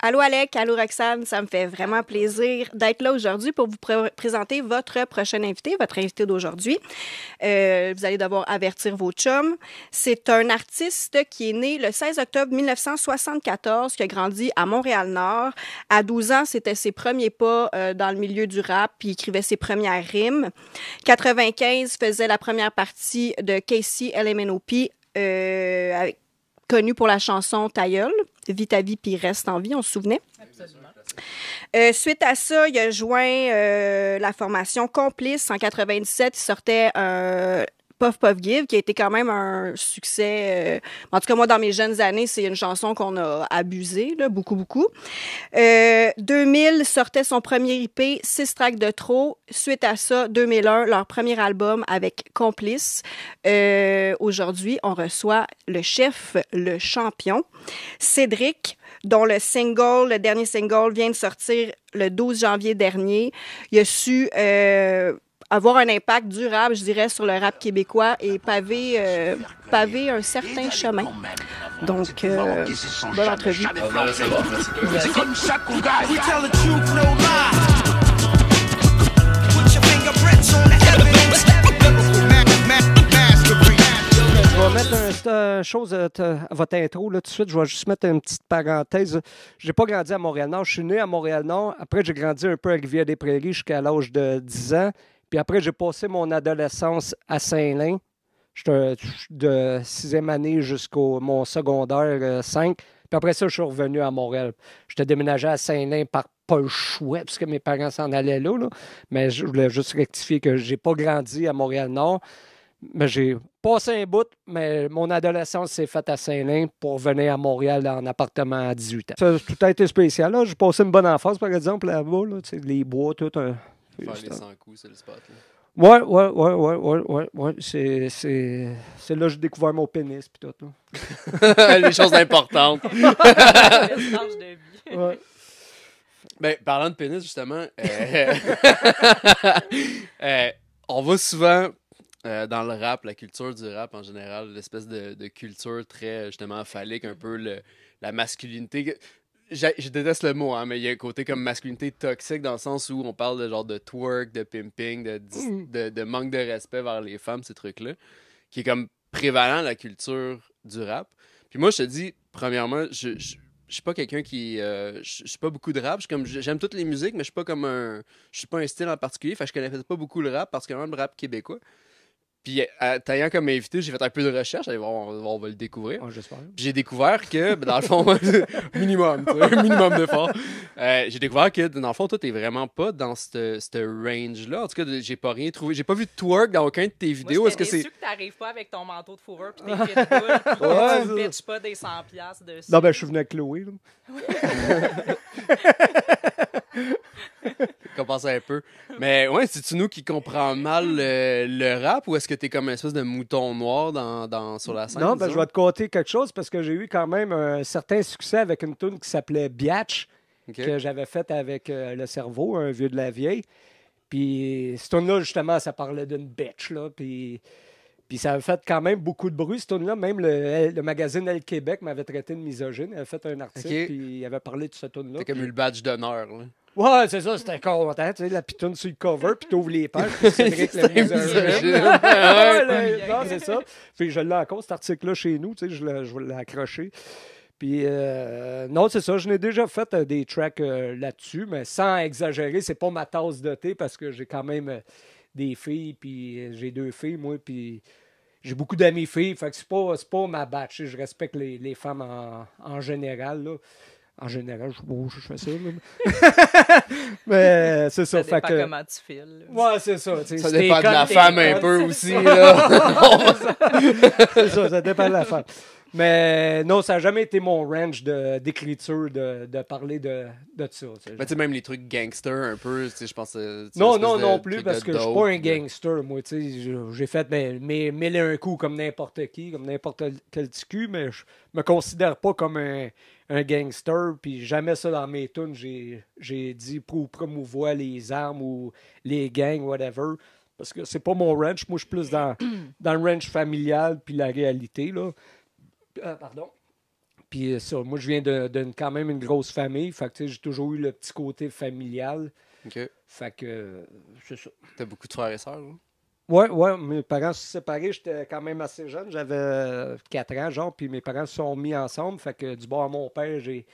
Allô Alec, allô Roxane, ça me fait vraiment plaisir d'être là aujourd'hui pour vous présenter votre prochain invité, votre invité d'aujourd'hui. Vous allez devoir avertir vos chums. C'est un artiste qui est né le 16 octobre 1974, qui a grandi à Montréal-Nord. À 12 ans, c'était ses premiers pas dans le milieu du rap, puis il écrivait ses premières rimes. 95 faisait la première partie de Casey LMNOP, connu pour la chanson Ta gueule, Vis ta vie puis reste en vie, on se souvenait. Absolument. Suite à ça, il a joint la formation Complice en 97. Il sortait Puff Puff Give, qui a été quand même un succès. En tout cas, moi, dans mes jeunes années, c'est une chanson qu'on a abusée, là, beaucoup. 2000 sortait son premier EP, 6 tracks de trop. Suite à ça, 2001, leur premier album avec Complice. Aujourd'hui, on reçoit le chef, le champion, Cédric, dont le dernier single vient de sortir le 12 janvier dernier. Il a su avoir un impact durable, je dirais, sur le rap québécois et paver un certain chemin. Donc, bonne entrevue. C'est comme ça qu'on gagne. We tell the truth, no lie. Put your fingerprints on the evidence. Je vais mettre une chose à votre intro là, tout de suite. Je vais juste mettre une petite parenthèse. Je n'ai pas grandi à Montréal-Nord. Je suis né à Montréal-Nord. Après, j'ai grandi un peu à Rivière-des-Prairies jusqu'à l'âge de 10 ans. Puis après, j'ai passé mon adolescence à Saint-Lin. J'étais de 6e année jusqu'au mon secondaire 5. Puis après ça, je suis revenu à Montréal. J'étais déménagé à Saint-Lin par pas le choix, parce que mes parents s'en allaient là. Mais je voulais juste rectifier que j'ai pas grandi à Montréal-Nord. Mais j'ai passé un bout, mais mon adolescence s'est faite à Saint-Lin pour venir à Montréal en appartement à 18 ans. Ça a tout a été spécial. Là. J'ai passé une bonne enfance, par exemple, là-bas. Là, les bois, tout. Faire les 100 coups, c'est le spot. Là. Ouais. C'est là que j'ai découvert mon pénis puis tout. Les choses importantes. Message de vie. Ouais. Ben, parlant de pénis, justement, on va souvent dans le rap, la culture du rap en général, l'espèce de culture très, justement, phallique, un peu la masculinité. Je déteste le mot, hein, mais il y a un côté comme masculinité toxique dans le sens où on parle de genre de twerk, de pimping, de manque de respect vers les femmes, ces trucs-là, qui est comme prévalent à la culture du rap. Puis moi, je te dis, premièrement, je suis pas quelqu'un qui... je suis pas beaucoup de rap. J'aime toutes les musiques, mais je suis pas un style en particulier. Fait que je connaissais pas beaucoup le rap, particulièrement le rap québécois. Puis, t'ayant comme invité, j'ai fait un peu de recherche. Allez voir, on va le découvrir. Oh, j'espère. Puis j'ai découvert que, dans le fond, minimum d'effort. J'ai découvert que, dans le fond, toi, t'es vraiment pas dans cette range-là. En tout cas, j'ai pas rien trouvé. J'ai pas vu de twerk dans aucun de tes vidéos. Moi, Est-ce que c'est... déçu que t'arrives pas avec ton manteau de fourrure pis tes pitbulls pis Ouais, tu pitches pas des 100$ dessus. Non, ben, je suis venu avec Chloé. Là. Compenser un peu. Mais ouais, c'est-tu nous qui comprend mal le rap ou est-ce que t'es comme une espèce de mouton noir sur la scène? Non, ben, je vais te conter quelque chose parce que j'ai eu quand même un certain succès avec une tune qui s'appelait Biatch, que j'avais faite avec Le Cerveau, un vieux de la vieille. Puis cette tune-là, justement, ça parlait d'une bitch, là. Puis ça avait fait quand même beaucoup de bruit, cette tune-là. Même le magazine Elle Québec m'avait traité de misogyne. Il avait fait un article, puis il avait parlé de cette tune-là. T'as comme eu le badge d'honneur, là. Ouais, c'est ça, c'était content. Tu sais, la pitoune sur le cover, puis t'ouvres les pages, puis Cédric le misogyne. Non, c'est ça. Puis je l'ai encore, cet article-là, chez nous. Tu sais, je l'ai accroché. Puis, non, c'est ça. Je n'ai déjà fait des tracks là-dessus, mais sans exagérer. C'est pas ma tasse de thé parce que j'ai quand même des filles, puis j'ai 2 filles, moi, puis j'ai beaucoup d'amis filles. Fait que c'est pas ma batch. Je respecte les femmes en général, là. En général, je fais ça. Mais c'est ça. Ça dépend comment tu files. Ouais, c'est ça. Ça dépend de la femme un peu aussi. Là. C'est ça, ça dépend de la femme. Mais non, ça n'a jamais été mon range d'écriture de parler de ça. Mais tu sais, même les trucs gangster un peu, je pense... Non plus, parce que je suis pas un gangster, moi. J'ai fait mêler un coup comme n'importe qui, comme n'importe quel petit cul, mais je me considère pas comme un gangster, puis jamais ça dans mes tunes, j'ai dit pour promouvoir les armes ou les gangs, whatever, parce que c'est pas mon range. Moi, je suis plus dans le range familial puis la réalité, là. Pardon. Puis ça, moi, je viens d'une quand même une grosse famille. Fait que, tu sais, j'ai toujours eu le petit côté familial. OK. Fait que, c'est ça. T'as beaucoup de frères et sœurs, là? Ouais, mes parents se sont séparés, j'étais quand même assez jeune, j'avais 4 ans, genre, puis mes parents se sont mis ensemble. Fait que du bord à mon père, j'ai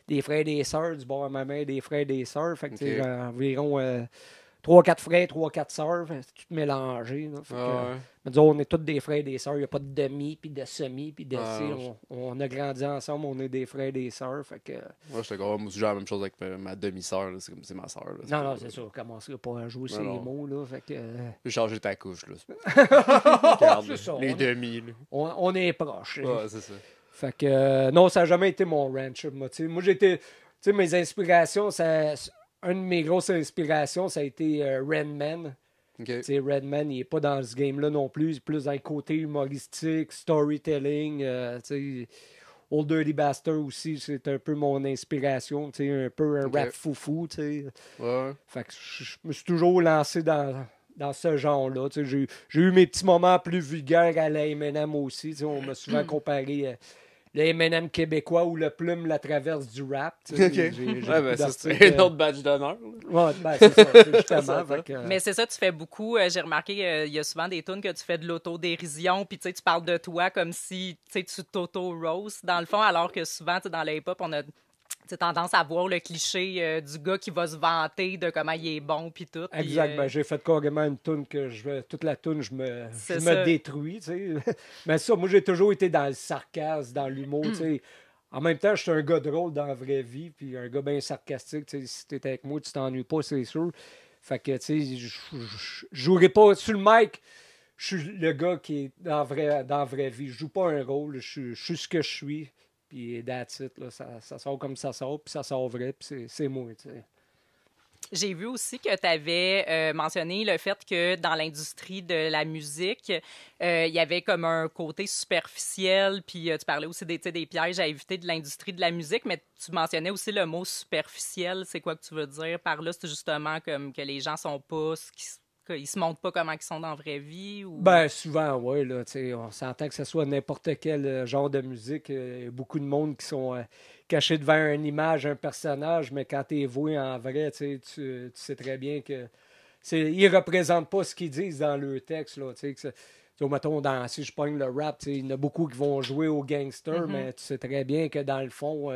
des frères et des sœurs, du bord à ma mère, des frères et des sœurs. Fait que, tu sais, Ok. j'ai environ 3-4 frères, 3-4 sœurs. Fait que c'est tout mélangé. Là. Fait que, Ah ouais. mais disons, on est tous des frères et des sœurs. Il n'y a pas de demi, puis de semi, puis de Ah, ci. non, On a grandi ensemble, on est des frères et des sœurs. Fait que, Moi, je te crois. Moi aussi, j'ai la même chose avec ma demi-sœur. là. C'est comme c'est ma sœur. là. non, c'est ça. On commencerait pas à jouer ces non. mots. Là, fait que, J'ai changé ta couche. Là. Regarde, c'est ça, les demi. Là. on est proches. Ouais, c'est ça. Fait que, non, ça n'a jamais été mon ranch. Moi, j'étais. Tu sais, mes inspirations, une de mes grosses inspirations, ça a été Redman. OK. Tu sais, Redman, il n'est pas dans ce game-là non plus. Il est plus dans le côté humoristique, storytelling. Tu sais, Old Dirty Bastard aussi, c'est un peu mon inspiration. Tu sais, un peu un Ok. rap foufou. Tu sais. Ouais. Fait que je me suis toujours lancé dans ce genre-là. Tu sais, j'ai eu mes petits moments plus vulgaires à la M&M aussi. Tu sais, on m'a souvent comparé le M&M québécois ou le plume la traverse du rap. Tu sais. OK. J'ai Ouais, beaucoup ben, ça, d'articles, c'est un autre badge d'honneur. là. Ouais, ben, c'est ça, c'est justement. Ça, fait que, Mais c'est ça, tu fais beaucoup. J'ai remarqué, il y a souvent des tunes que tu fais de l'autodérision, puis tu sais, tu parles de toi comme si tu sais, tu t'auto-roast, dans le fond, alors que souvent, tu sais, dans le hip-hop, on a tu sais, tendance à voir le cliché du gars qui va se vanter de comment il est bon, puis tout. puis, exact. Ben, j'ai fait carrément une toune que toute la toune, je me C'est ça. détruis. Tu sais. Mais ça, moi, j'ai toujours été dans le sarcasme, dans l'humour. Tu sais. En même temps, je suis un gars drôle dans la vraie vie, puis un gars bien sarcastique. Tu sais, si t'es avec moi, tu t'ennuies pas, c'est sûr. Fait que, tu sais, je jouerai pas sur le mic. Je suis le gars qui est dans la vraie vie. Je joue pas un rôle. Je suis ce que je suis. Puis that's it. Là. Ça sort comme ça sort, puis ça sort vrai, puis c'est moi. Tu sais. J'ai vu aussi que tu avais mentionné le fait que dans l'industrie de la musique, il y avait comme un côté superficiel, puis tu parlais aussi des pièges à éviter de l'industrie de la musique, mais tu mentionnais aussi le mot superficiel. C'est quoi que tu veux dire par là? C'est justement comme que les gens sont pas qu'ils se montrent pas comment ils sont dans la vraie vie? Ou... Ben, souvent, oui. Là, on s'entend que ce soit n'importe quel genre de musique. Il y a beaucoup de monde qui sont cachés devant une image, un personnage, mais quand tu es voué en vrai, tu sais très bien que ils ne représentent pas ce qu'ils disent dans leur texte. Là, mettons, si je pogne le rap, il y en a beaucoup qui vont jouer au gangster, mais tu sais très bien que dans le fond,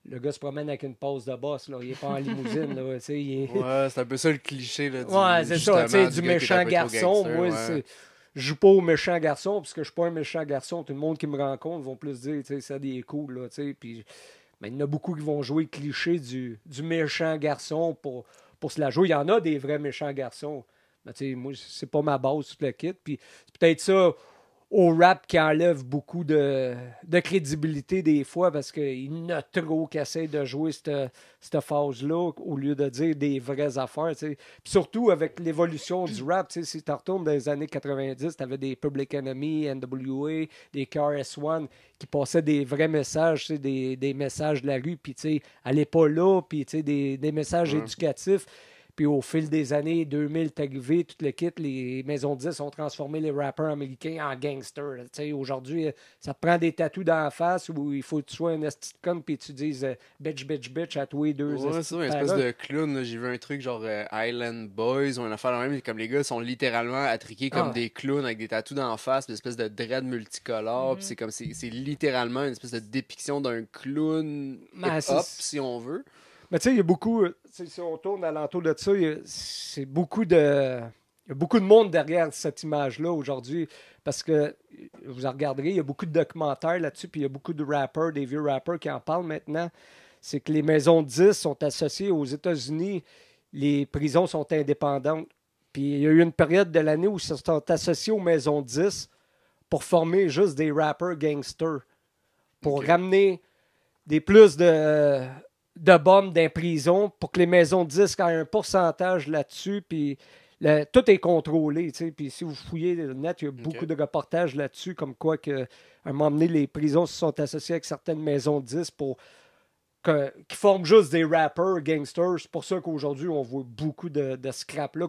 le gars se promène avec une pause de boss. Là. Il n'est pas en limousine. Là, il est... Ouais, c'est un peu ça le cliché. Là, Ouais, c'est ça, tu sais, du gars qui est un méchant peu trop garçon. gangster, Moi, ouais. je joue pas au méchant garçon, parce que je suis pas un méchant garçon. Tout le monde qui me rencontre vont plus dire, tu sais, ça des cool, là, tu sais. Puis, mais il y en a beaucoup qui vont jouer le cliché du méchant garçon pour se la jouer. Il y en a des vrais méchants garçons. Mais tu sais, moi, c'est pas ma base, tout le kit. Puis, c'est peut-être ça au rap qui enlève beaucoup de crédibilité des fois, parce qu'il y en a trop qui essaient de jouer cette phase-là au lieu de dire des vraies affaires. T'sais. Puis surtout avec l'évolution du rap, si tu retournes dans les années 90, tu avais des Public Enemy, NWA, des KRS-One qui passaient des vrais messages, des messages de la rue, puis allez pas là, puis des messages éducatifs. Puis au fil des années 2000, t'es arrivé, tout le kit, les maisons de disques ont transformé les rappeurs américains en gangsters. Aujourd'hui, ça te prend des tatous dans la face où il faut que tu sois un esti de con puis tu dises bitch, bitch, bitch à tous les deux. Ouais, c'est ça, une espèce de clown. là. J'ai vu un truc genre Island Boys ou une affaire la même. Comme les gars sont littéralement attriqués comme des clowns avec des tatous dans la face, une espèce de dread multicolore. Puis c'est littéralement une espèce de dépiction d'un clown hip-hop, si on veut. Mais tu sais, il y a beaucoup, si on tourne alentour de ça, il y a beaucoup de monde derrière cette image-là aujourd'hui. Parce que, vous en regarderez, il y a beaucoup de documentaires là-dessus, puis il y a beaucoup de rappers, des vieux rappers qui en parlent maintenant. C'est que les maisons de disques sont associées aux États-Unis, les prisons sont indépendantes. Puis il y a eu une période de l'année où ils sont associés aux maisons de disques pour former juste des rappers gangsters. Pour ramener des plus de bombes dans les prisons pour que les maisons de disques aient un pourcentage là-dessus. Puis tout est contrôlé. Puis si vous fouillez le net, il y a beaucoup de reportages là-dessus, comme quoi que, à un moment donné, les prisons se sont associées avec certaines maisons de disques qui forment juste des rappers, gangsters. C'est pour ça qu'aujourd'hui, on voit beaucoup de scrap-là,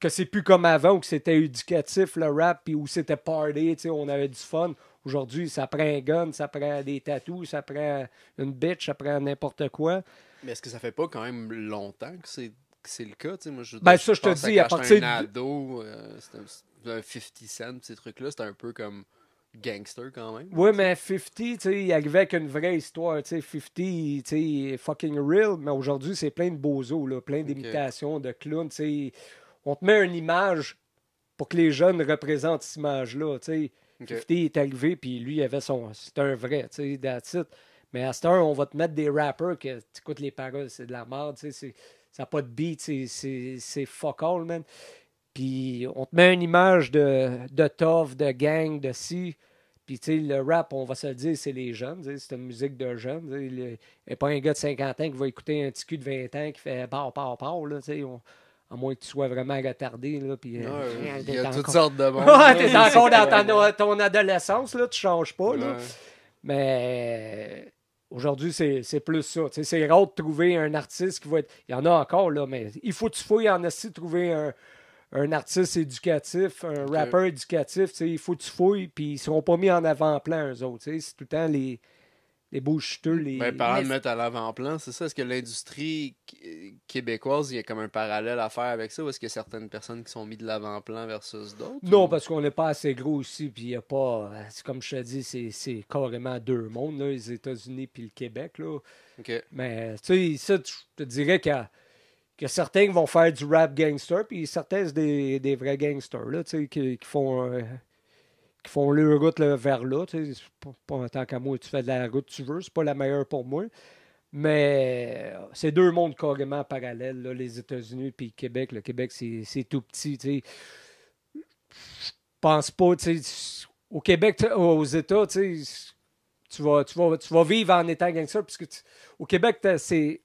que c'est plus comme avant, où c'était éducatif, le rap, puis où c'était party, on avait du fun. Aujourd'hui, ça prend un gun, ça prend des tatous, ça prend une bitch, ça prend n'importe quoi. Mais est-ce que ça fait pas quand même longtemps que c'est le cas? Moi, Ben, ça, je te pense dis, à quand partir j'étais un ado, c'était un 50 Cent, ces trucs-là, c'était un peu comme gangster quand même. Oui, mais 50, tu sais, il arrivait avec une vraie histoire. Tu sais, 50, tu sais, fucking real, mais aujourd'hui, c'est plein de bozos, là, plein d'imitations, de clowns. Tu sais, on te met une image pour que les jeunes représentent cette image-là. Tu sais, 50 est arrivé, puis lui, il avait c'était un vrai, tu sais, that's it. Mais à cette heure, on va te mettre des rappers que tu écoutes les paroles, c'est de la merde, tu sais, ça n'a pas de beat, c'est fuck all, man. Puis on te met une image de tough, de gang, de si. Puis tu sais, le rap, on va se le dire, c'est les jeunes, c'est une musique de jeunes. Il n'y a pas un gars de 50 ans qui va écouter un petit cul de 20 ans qui fait par, là, tu sais. À moins que tu sois vraiment retardé. Là, puis, il y a toutes sortes de monde. Ouais, t'es encore dans ton adolescence, là, tu changes pas. Là. Ouais. Mais aujourd'hui, c'est plus ça. C'est rare de trouver un artiste qui va être. Il y en a encore, là, mais il faut que tu fouilles en aussi trouver un artiste éducatif, un rappeur éducatif. Il faut que tu fouilles, puis ils ne seront pas mis en avant-plan, eux autres. C'est tout le temps les bullshiteux. Parlant de mettre à l'avant-plan, c'est ça. Est-ce que l'industrie québécoise, il y a comme un parallèle à faire avec ça, ou est-ce qu'il y a certaines personnes qui sont mis de l'avant-plan versus d'autres? Non, parce qu'on n'est pas assez gros ici, puis il n'y a pas. C'est comme je te dis, c'est carrément deux mondes, là, les États-Unis puis le Québec. Là. OK. Mais tu sais, ça, je te dirais qu'il y a certains qui vont faire du rap gangster, puis certains, c'est des vrais gangsters, là, tu sais, qui font leur route là, vers là. Tu sais, pas en tant qu'à moi, tu fais de la route que tu veux, c'est pas la meilleure pour moi. Mais c'est deux mondes carrément parallèles, là, les États-Unis puis le Québec. Le Québec, c'est tout petit. Tu sais. Je pense pas, tu sais, au Québec, aux États, tu sais, tu vas vivre en étant gangster, puisque au Québec, tu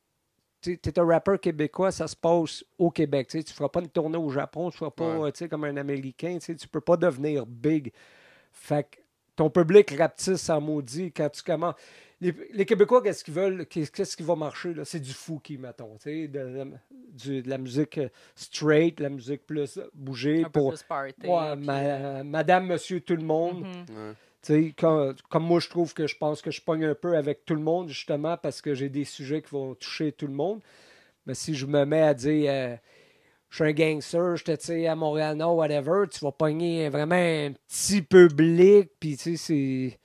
es un rappeur québécois, ça se passe au Québec. Tu ne feras pas une tournée au Japon, tu ne feras pas comme un Américain. Tu ne peux pas devenir big. Fait que ton public rapetisse en maudit quand tu commences. Les Québécois, qu'est-ce qu'ils veulent? Qu'est-ce qui va marcher? Là? C'est du fouki, mettons. De la musique straight, la musique plus bougée. Un peu plus party. Ouais, madame, monsieur, tout le monde. Comme moi, je trouve que je pense que je pogne un peu avec tout le monde, justement, parce que j'ai des sujets qui vont toucher tout le monde. Mais si je me mets à dire je suis un gangster, je à Montréal-Nord, whatever, tu vas pogner vraiment un petit public, puis tu sais, c'est.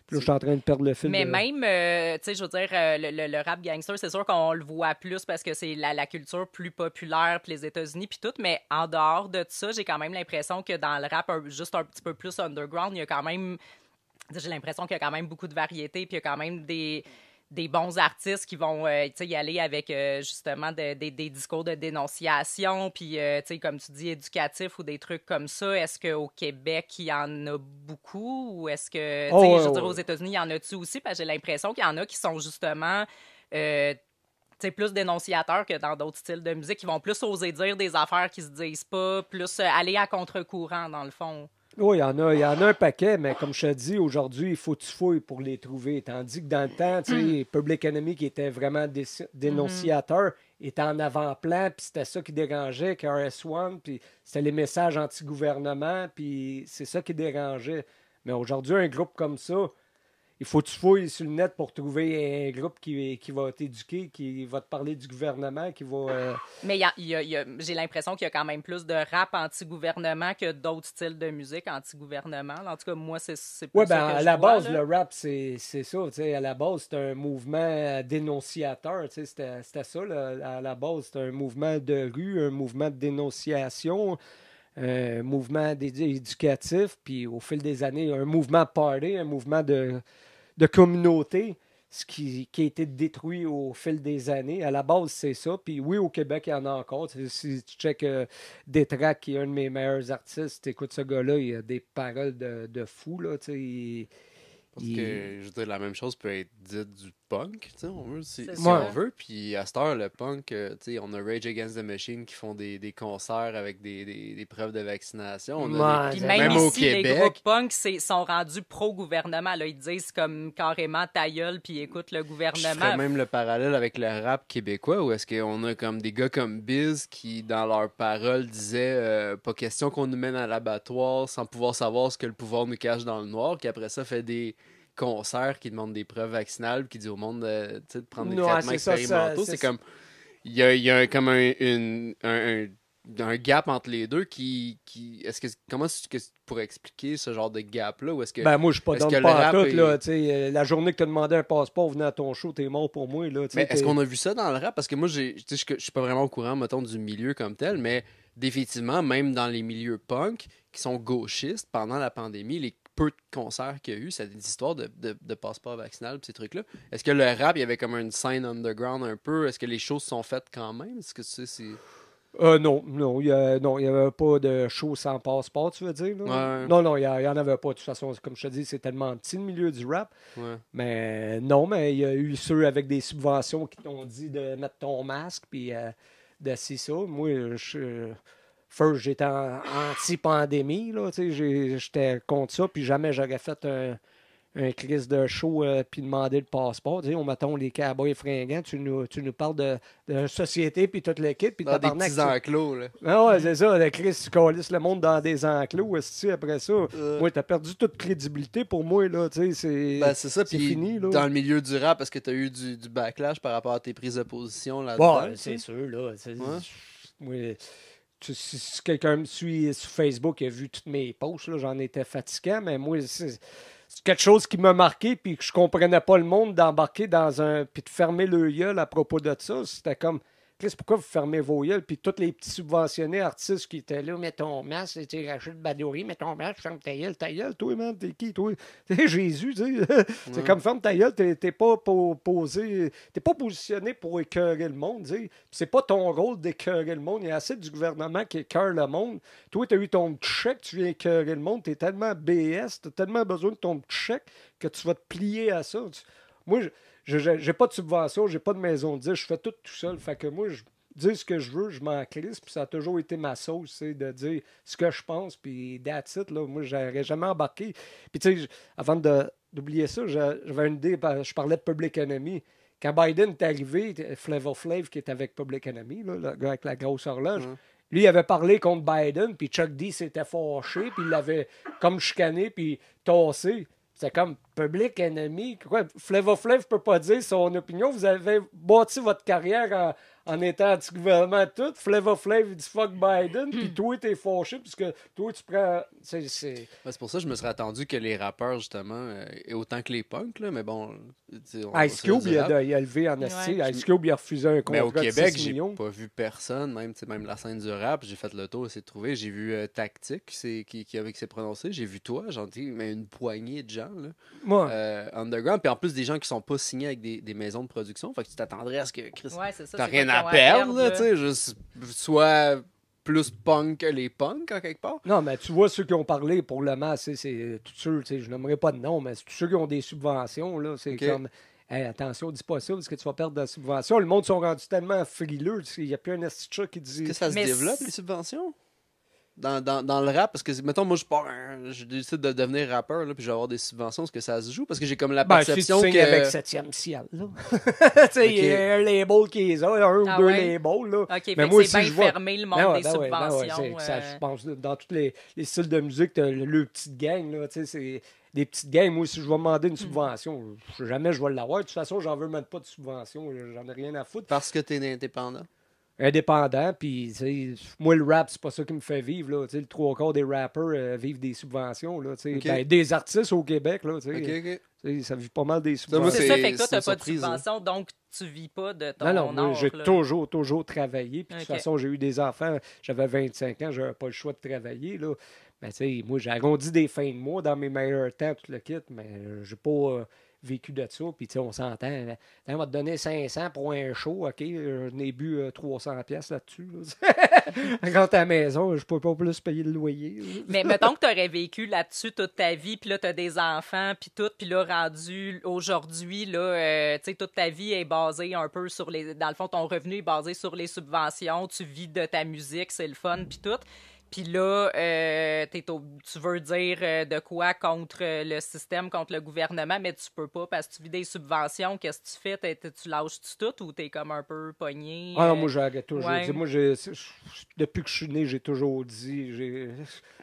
Puis là, je suis en train de perdre le fil. Mais même, tu sais, je veux dire, le rap gangster, c'est sûr qu'on le voit plus parce que c'est la culture plus populaire, puis les États-Unis, puis tout, mais en dehors de ça, j'ai quand même l'impression que dans le rap juste un petit peu plus underground, il y a quand même. J'ai l'impression qu'il y a quand même beaucoup de variété, puis il y a quand même des bons artistes qui vont y aller avec justement des discours de dénonciation, puis comme tu dis, éducatifs ou des trucs comme ça. Est-ce qu'au Québec, il y en a beaucoup ou est-ce que, je veux dire, aux États-Unis, il y en a-tu aussi? Parce que j'ai l'impression qu'il y en a qui sont justement plus dénonciateurs que dans d'autres styles de musique, qui vont plus oser dire des affaires qui se disent pas, plus aller à contre-courant, dans le fond. Oui, il y en a un paquet, mais comme je te dis, aujourd'hui, il faut que tu fouilles pour les trouver. Tandis que dans le temps, Public Enemy, qui était vraiment dénonciateur, était en avant-plan, puis c'était ça qui dérangeait, KRS-One, puis c'était les messages anti-gouvernement, puis c'est ça qui dérangeait. Mais aujourd'hui, un groupe comme ça, il faut que tu fouilles sur le net pour trouver un groupe qui va t'éduquer, qui va te parler du gouvernement, qui va... Mais j'ai l'impression qu'il y a quand même plus de rap anti-gouvernement que d'autres styles de musique anti-gouvernement. En tout cas, moi, c'est plus ça que à je la vois, base, là. le rap, c'est ça. À la base, c'est un mouvement dénonciateur. C'était ça, là, à la base. C'était un mouvement de rue, un mouvement de dénonciation, un mouvement éducatif, puis au fil des années, un mouvement party, un mouvement de communauté, ce qui a été détruit au fil des années. À la base, c'est ça. Puis oui, au Québec, il y en a encore. Si tu checkes Détrac, qui est un de mes meilleurs artistes, écoute ce gars-là, il a des paroles de fou. Là, Parce que, je veux dire, la même chose peut être dite du punk, tu sais, C'est si ça. on veut. Puis à cette heure, le punk, tu sais, on a Rage Against the Machine qui font des concerts avec des preuves de vaccination. On a Ouais, Puis c'est- même Même au ici, les Québec. groupes punk sont rendus pro-gouvernement. Là. Ils disent comme carrément ta gueule, puis écoute le Je ferais gouvernement. même le parallèle avec le rap québécois, où est-ce qu'on a comme des gars comme Biz qui, dans leurs paroles, disaient pas question qu'on nous mène à l'abattoir sans pouvoir savoir ce que le pouvoir nous cache dans le noir, qui après ça fait des concerts qui demandent des preuves vaccinales, puis qui dit au monde tu sais, de prendre des Non, traitements c'est ça, expérimentaux. c'est C'est ça. comme. Il y a comme un gap entre les deux est-ce que comment est-ce que tu pourrais expliquer ce genre de gap-là? Ou est-ce que. Ben moi, je suis pas est-ce dans que le le rap pantoute, est- là. Tu sais, la journée que tu as demandé un passeport venant à ton show, t'es mort pour moi, là. Tu sais, Mais est-ce t'es- qu'on a vu ça dans le rap? Parce que moi, tu sais, je suis pas vraiment au courant, mettons, du milieu comme tel, mais définitivement, même dans les milieux punk qui sont gauchistes, pendant la pandémie, les peu de concerts qu'il y a eu, c'est des histoires de passeport vaccinal, pis ces trucs-là. Est-ce que le rap, il y avait comme une scène underground un peu? Est-ce que les choses sont faites quand même? Est-ce que tu sais, c'est... Non, il y avait pas de show sans passeport, tu veux dire, là? Ouais. Non, il y en avait pas. De toute façon, comme je te dis, c'est tellement petit le milieu du rap. Ouais. Mais non, mais il y a eu ceux avec des subventions qui t'ont dit de mettre ton masque, puis de c'est ça. Moi, first, j'étais anti-pandémie, là, tu sais, j'étais contre ça, puis jamais j'aurais fait un crise de show puis demander le passeport. Tu sais, mettons les cowboys fringants, tu nous parles de société puis toute l'équipe, puis Dans des tabarnak, petits enclos, là. ah ouais, c'est ça, le Chris, tu calisses le monde dans des enclos, est après ça? Moi, t'as perdu toute crédibilité pour moi, là, tu sais, c'est... Ben, c'est ça, c'est puis fini, là. dans le milieu du rap, est-ce que tu as eu du backlash par rapport à tes prises de position là-dedans? Bon, c'est sûr, là. Ouais. Moi, si quelqu'un me suit sur Facebook et a vu toutes mes posts, là, j'en étais fatigant, mais moi, c'est quelque chose qui m'a marqué, puis que je comprenais pas le monde d'embarquer dans un... puis de fermer le gueule à propos de ça. C'était comme... Chris, pourquoi vous fermez vos gueules? Puis tous les petits subventionnés artistes qui étaient là, mets ton masque, tu Rachid Badouri, mets ton masque, ferme ta gueule, toi, man, t'es qui, toi? T'es Jésus, tu sais. C'est comme ferme ta gueule, t'es pas posé, t'es pas positionné pour écœurer le monde, tu sais. Puis c'est pas ton rôle d'écœurer le monde. Il y a assez du gouvernement qui écœure le monde. Toi, t'as eu ton petit chèque, tu viens écœurer le monde, t'es tellement BS, t'as tellement besoin de ton petit chèque que tu vas te plier à ça. Moi, j'ai pas de subvention, j'ai pas de maison de disque, je fais tout seul. Fait que moi, je dis ce que je veux, je m'en crisse, puis ça a toujours été ma sauce, c'est de dire ce que je pense, puis that's it, là. Moi, j'aurais jamais embarqué. Puis tu sais, avant d'oublier ça, j'avais une idée, je parlais de Public Enemy. Quand Biden est arrivé, Flavor Flav qui est avec Public Enemy, là, le gars avec la grosse horloge, lui, il avait parlé contre Biden, puis Chuck D s'était fâché, puis il l'avait comme chicané, puis tassé. C'est comme Public Enemy. Quoi? Flavor Flav peut pas dire son opinion. Vous avez bâti votre carrière en étant anti-gouvernement tout. Flavor Flav il dit fuck Biden, puis toi, t'es fâché, puisque toi, tu prends. Ouais, c'est pour ça que je me serais attendu que les rappeurs, justement, et autant que les punks, là, mais bon. Ice Cube, il a levé en esti. Ouais. Ice Cube, il a refusé un Mais au contrat de Québec, 6 j'ai millions. pas vu personne, même la scène du rap, j'ai fait le tour, essayé de trouver. J'ai vu Tactique qui s'est prononcé. J'ai vu toi, j'en dis, mais une poignée de gens, là. Moi, Underground, puis en plus des gens qui sont pas signés avec des maisons de production. Fait que tu t'attendrais à ce que Chris, Ouais, c'est ça. t'as c'est rien quoi qu'ils à ont perdre, là, là? tu sais, juste soit plus punk que les punks, en quelque part. non, mais tu vois, ceux qui ont parlé pour le masque, c'est tous ceux, tu sais, je n'aimerais pas de nom, mais c'est tous ceux qui ont des subventions, là, c'est Ok. comme, hey, attention, dis pas ça, parce que tu vas perdre de la subvention. Le monde sont rendus tellement frileux, il n'y a plus un esti de chat qui dit... Est-ce que ça se Mais développe, c'est- les subventions? Dans le rap, parce que, mettons, moi, je décide de devenir rappeur, là, puis je vais avoir des subventions, est-ce que ça se joue? Parce que j'ai comme la Ben, si tu perception signes que... avec 7e ciel, là. Tu sais, il y a un label qui est là, un ou Ah deux ouais? labels, là. OK, mais fait moi que aussi, c'est bien je vois... fermé, le monde Ben ouais, des ben ouais, ben ouais, subventions. ça, je pense, dans tous les styles de musique, t'as le petite gang, là, tu sais, c'est des petites gangs. Moi, si je vais demander une subvention, jamais je vais l'avoir. De toute façon, j'en veux même pas de subvention, j'en ai rien à foutre. Parce que t'es indépendant. Indépendant, puis tu sais, moi, le rap, c'est pas ça qui me fait vivre, là, tu sais, le 3/4 des rappers vivent des subventions, là, tu sais, Ok. ben, des artistes au Québec, là, tu sais, OK. tu sais, ça vit pas mal des moi, subventions. C'est c'est- ça, fait que toi, c'est t'as une pas de surprise, subvention, donc tu vis pas de ton Non, moi, art, j'ai là. toujours travaillé. Puis de toute Ok. façon, j'ai eu des enfants. J'avais 25 ans, j'avais pas le choix de travailler. Là. Mais tu sais, moi, j'ai arrondi des fins de mois dans mes meilleurs temps, tout le kit. Mais j'ai pas. vécu de ça. Puis, tu sais, on s'entend. On va te donner 500 pour un show. OK, j'en ai bu 300 pièces là-dessus. Là. Quand t'es à la maison, je peux pas plus payer le loyer. Là. Mais mettons que tu aurais vécu là-dessus toute ta vie, puis là, tu as des enfants, puis tout, puis là, rendu aujourd'hui, là, tu sais, toute ta vie est basée un peu sur les... Dans le fond, ton revenu est basé sur les subventions, tu vis de ta musique, c'est le fun, puis tout. Puis là, tu veux dire de quoi contre le système, contre le gouvernement, mais tu peux pas parce que tu vis des subventions. Qu'est-ce que tu fais? Tu lâches-tu tout ou t'es comme un peu pogné? Ah non, moi, j'arrête toujours. ouais. Moi, depuis que je suis né, j'ai toujours dit,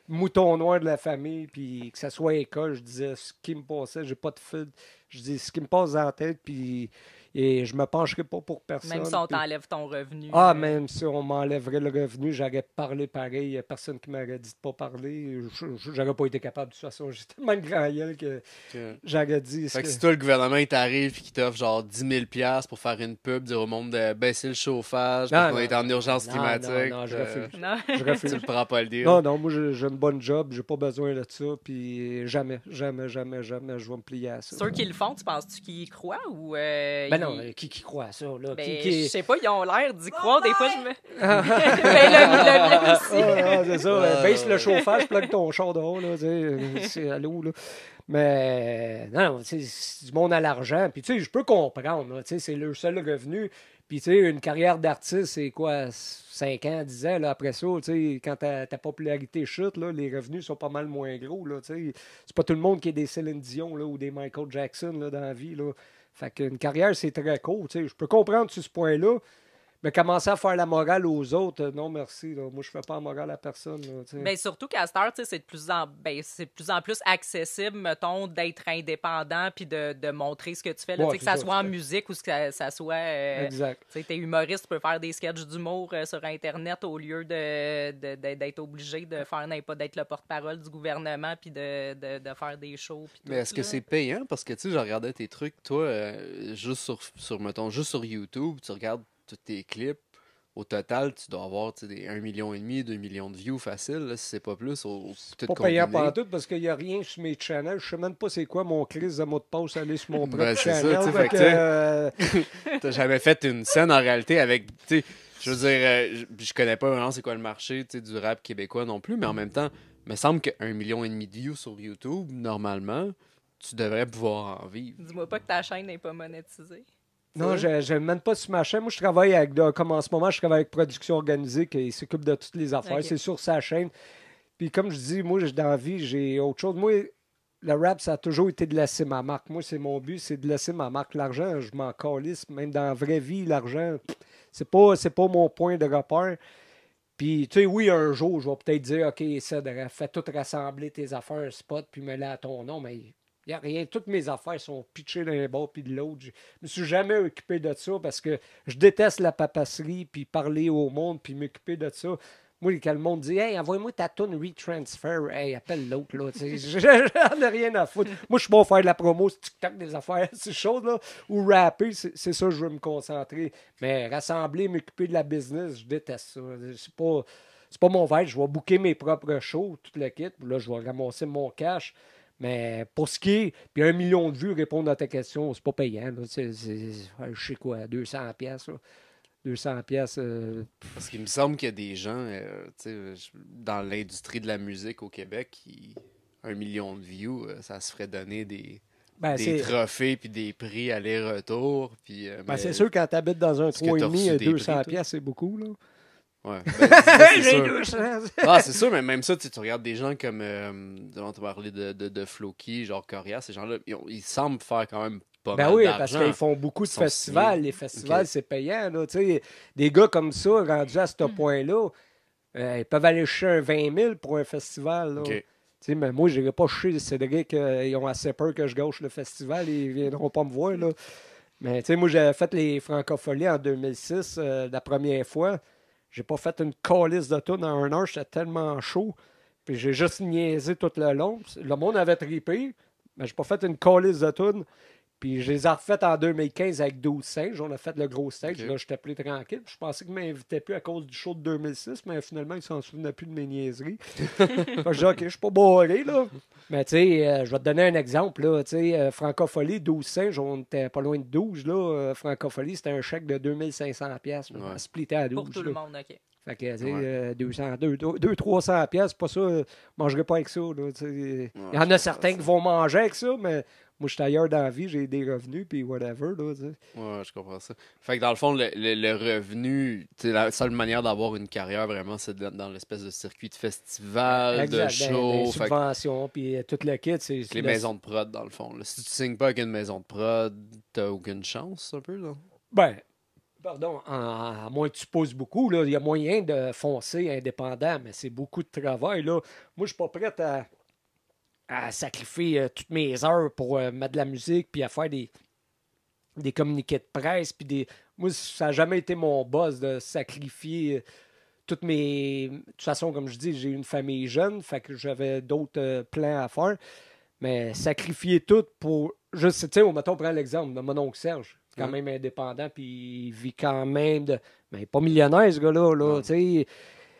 mouton noir de la famille, puis que ça soit école, je disais ce qui me passait, j'ai pas de fil. Je dis ce qui me passe dans la tête, puis et je me pencherai pas pour personne. Même si on puis... t'enlève ton revenu. même si on m'enlèverait le revenu, j'aurais parlé pareil. Il n'y a personne qui m'aurait dit de pas parler. J'aurais pas été capable de toute façon. J'ai tellement de grand gueule que j'aurais dit... Fait que si toi, le gouvernement, il t'arrive et qu'il t'offre genre 10 000 $ pour faire une pub, dire au monde de baisser le chauffage, parce qu'on est en urgence climatique. Non, je refuse. Non. Je refuse. Tu ne prends pas le deal. Non, moi, j'ai une bonne job. J'ai pas besoin de ça. Puis jamais, je vais me plier à ça. Ceux qui le font, tu penses-tu qu'ils y croient ou... Ben non, qui croit à ça? Là? Ben, Qui... je sais pas, ils ont l'air d'y croire. Des fois, je me... ben, le mien aussi. C'est ça. Baisse le chauffage, plug ton char dehors. Là, c'est à l'eau. Là. Mais non, c'est du monde à l'argent. Puis tu sais, je peux comprendre. Là, c'est le seul revenu. Puis tu sais, une carrière d'artiste, c'est quoi, 5 ans, 10 ans là, après ça, quand ta popularité chute, là, les revenus sont pas mal moins gros. Là, c'est pas tout le monde qui est des Céline Dion là, ou des Michael Jackson là, dans la vie. Là. Fait qu'une carrière, c'est très court. Je peux comprendre sur ce point-là, mais commencer à faire la morale aux autres, non merci. Là. Moi, je fais pas la morale à personne. Là, ben, surtout qu'à cette heure, c'est de plus en plus accessible, mettons, d'être indépendant puis de montrer ce que tu fais. Là, que ça soit en musique ou que ça soit... exact. T'es humoriste, tu peux faire des sketchs d'humour sur Internet au lieu d'être obligé de faire d'être le porte-parole du gouvernement puis de faire des shows. Mais est-ce que c'est payant? Parce que, tu sais, je regardais tes trucs, toi, juste sur YouTube, tu regardes tous tes clips, au total, tu dois avoir 1,5 million, 2 millions de views facile, là, si c'est pas plus. C'est pas payant pas tout parce qu'il n'y a rien sur mes channels. Je sais même pas c'est quoi mon crise de mot de passe aller sur mon propre channel. T'as jamais fait une scène en réalité avec. Je veux dire, je connais pas vraiment c'est quoi le marché du rap québécois non plus, mais en même temps, il me semble qu'1,5 million de views sur YouTube, normalement, tu devrais pouvoir en vivre. Dis-moi pas que ta chaîne n'est pas monétisée. Non, je ne mène pas sur ma chaîne. Moi, je travaille comme en ce moment, je travaille avec Production Organisée qui s'occupe de toutes les affaires. Okay. C'est sur sa chaîne. Puis comme je dis, moi, dans la vie, j'ai autre chose. Moi, le rap, ça a toujours été de laisser ma marque. Moi, c'est mon but, c'est de laisser ma marque. L'argent, je m'en calisse. Même dans la vraie vie, l'argent, c'est pas mon point de repère. Puis, tu sais, oui, un jour, je vais peut-être dire, OK, ça, fais tout rassembler tes affaires, un spot, puis mets-les à ton nom, mais... Il n'y a rien. Toutes mes affaires sont pitchées d'un bord puis de l'autre. Je me suis jamais occupé de ça parce que je déteste la papasserie puis parler au monde puis m'occuper de ça. Moi, quand le monde dit « Hey, envoie-moi ta toune retransfer. » Hey, appelle l'autre, là. J'en ai rien à foutre. Moi, je suis bon à faire de la promo, c'est TikTok, des affaires, ces choses-là. Ou rapper, c'est ça que je veux me concentrer. Mais rassembler, m'occuper de la business, je déteste ça. C'est pas mon vibe. Je vais booker mes propres shows, tout le kit. Là, je vais ramasser mon cash. Mais pour ce qui est, puis 1 million de vues, répondre à ta question, c'est pas payant. Là. Je sais quoi, 200 pièces. 200 pièces. Parce qu'il me semble qu'il y a des gens dans l'industrie de la musique au Québec qui 1 million de views, ça se ferait donner des trophées puis des prix aller-retour. Puis, c'est sûr, quand tu habites dans un 3,5, 200 pièces, c'est beaucoup. Là. Ouais, c'est sûr. C'est sûr, mais même ça, tu regardes des gens comme on t'a parlé de Floki, genre Corias, ces gens-là, ils semblent faire quand même pas mal d'argent. Parce qu'ils font beaucoup de festivals. Les festivals, c'est payant. Là, des gars comme ça, rendus à ce point-là, ils peuvent aller chercher un 20 000 pour un festival. Là. Mais moi, je n'irai pas chez Cédric. Ils ont assez peur que je gâche le festival. Ils ne viendront pas me voir. Là. Mais moi, j'avais fait les Francopholies en 2006, la première fois. J'ai pas fait une calisse de tout dans 1 heure, j'étais tellement chaud. Puis j'ai juste niaisé tout le long. Le monde avait trippé, mais j'ai pas fait une calisse de tout. Puis je les ai refaites en 2015 avec 12 singes. On a fait le gros stage. Là, j'étais plus tranquille. Je pensais qu'ils ne m'invitaient plus à cause du show de 2006, mais finalement, ils s'en souvenaient plus de mes niaiseries. Je dis, OK, je suis pas barré, là. Mais tu sais, je vais te donner un exemple. Là, Francophonie, 12 singes, on était pas loin de 12. Là, Francophonie, c'était un chèque de 2500 pièces splitté à 12. Pour tout le monde, OK. Fait que, tu sais, 200-300 pièces, pas ça, je mangerai pas avec ça. Là, il y en a certains qui vont manger avec ça, mais moi, je suis ailleurs dans la vie, j'ai des revenus, puis whatever. Là, ouais, je comprends ça. Fait que dans le fond, le revenu, la seule manière d'avoir une carrière, vraiment, c'est dans l'espèce de circuit de festival, de show. Des subventions, puis tout le kit. C'est les maisons de prod, dans le fond. Là. Si tu signes pas avec une maison de prod, t'as aucune chance, un peu, là? Ben, pardon, à moins que tu poses beaucoup, il y a moyen de foncer indépendant, mais c'est beaucoup de travail. Là. Moi, je suis pas prêt à sacrifier toutes mes heures pour mettre de la musique puis à faire des communiqués de presse. Puis moi, ça n'a jamais été mon boss de sacrifier toutes mes... De toute façon, comme je dis, j'ai une famille jeune, fait que j'avais d'autres plans à faire. Mais sacrifier tout pour... Juste, tu sais, mettons, on prend l'exemple de mon oncle Serge, quand même indépendant, puis il vit quand même de... Mais pas millionnaire, ce gars-là, tu sais...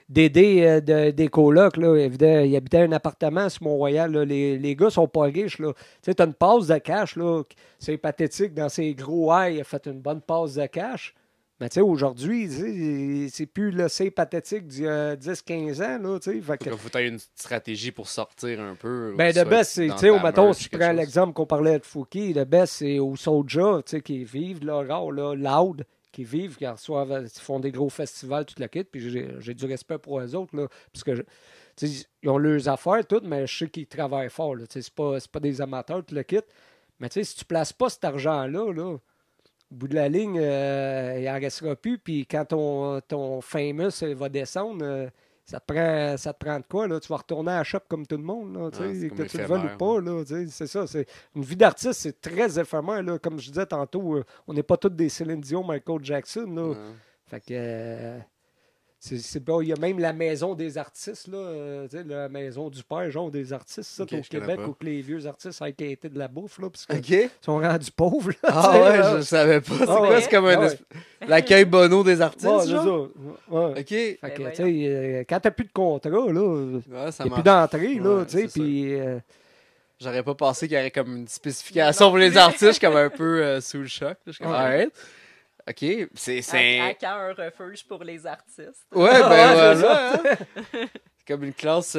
Dédé des colocs, là, il habitait un appartement sur Mont-Royal. Là. Les gars sont pas riches. Tu sais, as une passe de cash. Là, c'est pathétique. Dans ces gros haies, il a fait une bonne passe de cash. Mais tu sais, aujourd'hui, c'est plus c'est pathétique d'il y a 10-15 ans. Là, fait que... faut avoir une stratégie pour sortir un peu. Ben, le best, c'est, tu sais, mettons, si tu prends l'exemple qu'on parlait de Fouki, le best, c'est au Soulja, tu sais, qui vivent, là, Loud, qui vivent, qui reçoivent, qui font des gros festivals, toute la kit, puis j'ai du respect pour eux autres, là, parce que, ils ont leurs affaires, toutes, mais je sais qu'ils travaillent fort, là, c'est pas des amateurs, tout le kit, mais tu sais, si tu places pas cet argent-là, là, au bout de la ligne, il en restera plus, puis quand ton famous va descendre, ça te prend de quoi, là? Tu vas retourner à la shop comme tout le monde, là, que tu le veuilles ou pas, là, c'est ça. Une vie d'artiste, c'est très éphémère, là. Comme je disais tantôt, on n'est pas tous des Céline Dion, Michael Jackson, là. Fait que... il y a même la maison des artistes, là, la maison du père, genre des artistes, ça, au Québec, où que les vieux artistes ont été de la bouffe, là, parce qu'ils sont rendus pauvres. Là, ouais, je savais pas. C'est quoi? C'est comme l'accueil Bono des artistes, genre? OK. Fait que, tu sais, quand t'as plus de contrat, là, il n'y a plus d'entrée, là, tu sais, puis... J'aurais pas pensé qu'il y aurait comme une spécification pour les artistes, je suis comme un peu sous le choc. Là, je suis comme, alright. OK, c'est... À quand un refuge pour les artistes? Ouais, ben voilà. C'est comme une classe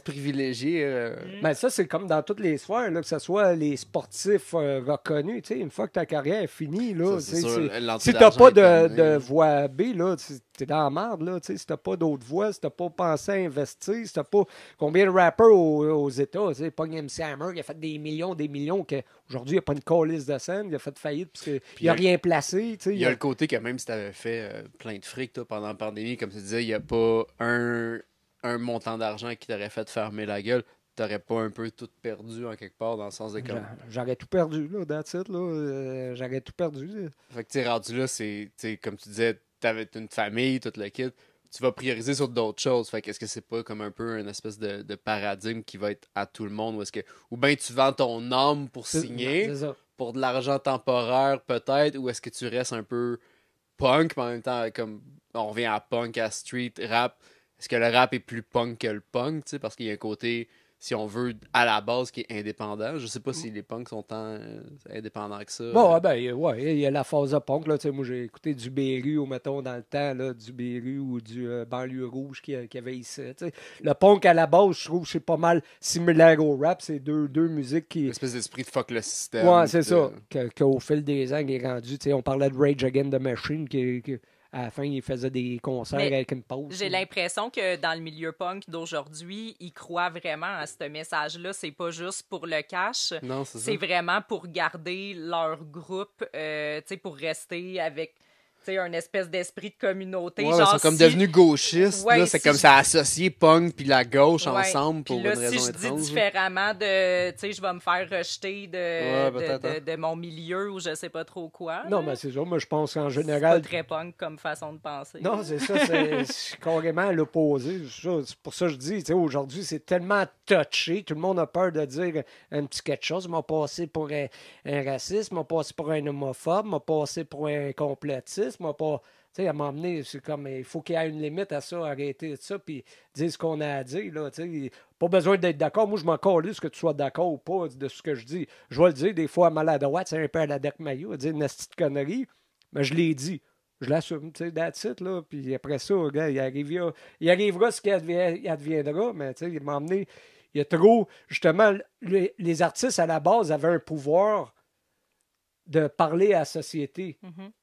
privilégiée. Ben ça, c'est comme dans toutes les sphères, là, que ce soit les sportifs reconnus. Une fois que ta carrière est finie, là, si tu n'as pas de voie B, là, t'es dans la merde. Là, si tu n'as pas d'autres voies, si tu n'as pas pensé à investir, si tu n'as pas... Combien de rappers aux États? Pogne MC Hammer, il a fait des millions, qu'aujourd'hui, il n'y a pas une calice de scène, il a fait faillite parce qu'il n'a rien placé. Il y a le côté que même si tu avais fait plein de fric pendant la pandémie, comme tu disais, il n'y a pas un montant d'argent qui t'aurait fait fermer la gueule. T'aurais pas un peu tout perdu en quelque part dans le sens de comme... J'aurais tout perdu, là, that's it, là. J'aurais tout perdu. Fait que t'es rendu là, c'est comme tu disais, t'avais une famille, tout le kit. Tu vas prioriser sur d'autres choses. Fait que est-ce que c'est pas comme un peu une espèce de paradigme qui va être à tout le monde ou bien tu vends ton âme pour signer, pour de l'argent temporaire peut-être, ou est-ce que tu restes un peu punk, mais en même temps, comme on revient à punk, à street, rap. Est-ce que le rap est plus punk que le punk, parce qu'il y a un côté, si on veut, à la base, qui est indépendant. Je sais pas si les punks sont tant indépendants que ça. Bon, il y a la phase de punk. Là, moi, j'ai écouté du Beru, mettons, dans le temps, là, du Beru ou du Banlieue Rouge qui avait ici. Le punk, à la base, je trouve que c'est pas mal similaire au rap. C'est deux musiques qui... Une espèce d'esprit de fuck le système. Ouais, c'est ça. Qu'au fil des ans, il est rendu... On parlait de Rage Against the Machine, qui à la fin, il faisait des concerts avec une pause. J'ai l'impression que dans le milieu punk d'aujourd'hui, ils croient vraiment à ce message-là. C'est pas juste pour le cash. Non, c'est vraiment pour garder leur groupe, pour rester avec... un espèce d'esprit de communauté. Ouais, genre, ils sont comme devenus gauchistes. Ouais, c'est comme ça associé punk puis la gauche ensemble pour là, une raison si étrange. Si je dis différemment de... je vais me faire rejeter de mon milieu ou je sais pas trop quoi. Non, mais c'est ça. Moi, je pense qu'en général... C'est pas très punk comme façon de penser. Non, c'est ça. C'est carrément l'opposé. C'est pour ça que je dis, aujourd'hui, c'est tellement touché. Tout le monde a peur de dire un petit quelque chose. M'a passé pour un raciste, m'a passé pour un homophobe, m'a passé pour un complotiste. sais, à un moment donné, c'est comme, il faut qu'il y ait une limite à ça, arrêter ça, puis dire ce qu'on a à dire, là, tu sais. Pas besoin d'être d'accord. Moi, je m'en calisse que tu sois d'accord ou pas de ce que je dis. Je vais le dire des fois maladroite, c'est un peu à la Dirk Maillot, à dire une petite connerie, mais je l'ai dit. Je l'assume, tu sais, that's it, là. Puis après ça, gars, il arrivera ce qu'il adviendra, mais tu sais, il m'a emmené. Il y a trop. Justement, les artistes, à la base, avaient un pouvoir de parler à la société.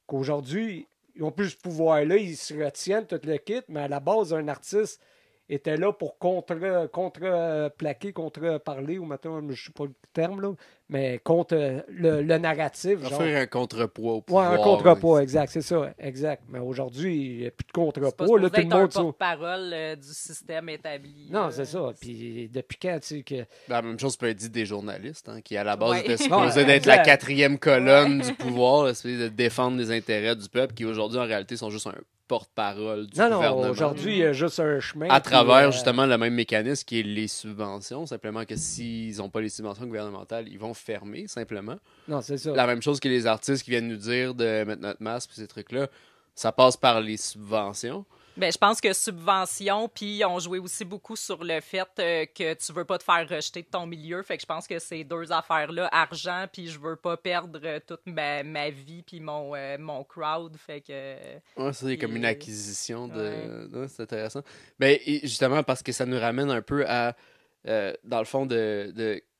Qu'aujourd'hui, ils n'ont plus ce pouvoir-là, ils se retiennent, tout le kit, mais à la base, un artiste était là pour contre-plaquer, contre-parler, ou maintenant, je ne sais pas le terme, là, mais contre le narratif. On va genre. faire un contrepoids au Ouais, pouvoir. un contrepoids, exact, c'est ça, exact. Mais aujourd'hui, il n'y a plus de C'est pas contrepoids. Là, tout le être un monde. porte-parole du système établi. Non, là. c'est ça. Puis depuis quand, tu sais, que. La même chose peut être dit des journalistes, hein, qui à la base Ouais. étaient supposés Ouais, d'être la exact. 4e colonne du pouvoir, essayer de défendre les intérêts du peuple, qui aujourd'hui en réalité sont juste un porte-parole du Non, gouvernement. non, aujourd'hui, il y a juste un chemin. À puis, travers justement le même mécanisme qui est les subventions, simplement que s'ils n'ont pas les subventions gouvernementales, ils vont fermer simplement. Non, c'est ça. La même chose que les artistes qui viennent nous dire de mettre notre masque et ces trucs-là, ça passe par les subventions. Ben, je pense que subvention, puis on jouait aussi beaucoup sur le fait que tu veux pas te faire rejeter de ton milieu. Fait que je pense que ces deux affaires-là, argent, puis je veux pas perdre toute ma vie, puis mon crowd. Fait que. Ouais, c'est comme une Et- acquisition de. Ouais, c'est intéressant. Ben, et justement, parce que ça nous ramène un peu à. Dans le fond,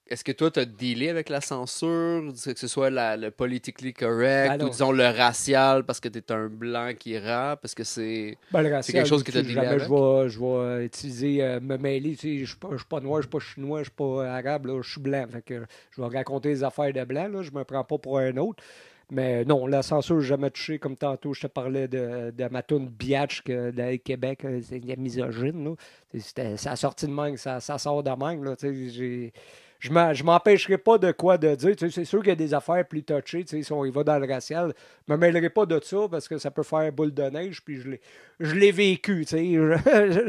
est-ce que toi, tu as dealé avec la censure, que ce soit le politically correct, Ben non. ou disons le racial, parce que tu es un blanc qui rappe, parce que c'est. Ben, le C'est racial, quelque chose que tu t'as sais, dealé jamais avec? je vais utiliser, me mêler. Tu sais, je suis pas noir, je suis pas chinois, je suis pas arabe, là, je suis blanc. Fait que je vais raconter les affaires de blanc, là, je me prends pas pour un autre. Mais non, la censure, j'ai jamais touché. Comme tantôt, je te parlais de ma toune Biatch de Québec, c'est de la misogyne. Là. Ça a sorti de même, ça sort de même. Là, tu sais, je m'empêcherai pas de quoi de dire. Tu sais, c'est sûr qu'il y a des affaires plus touchées. Tu sais, si on y va dans le racial, je me mêlerai pas de ça parce que ça peut faire boule de neige. Puis je l'ai vécu. Tu sais,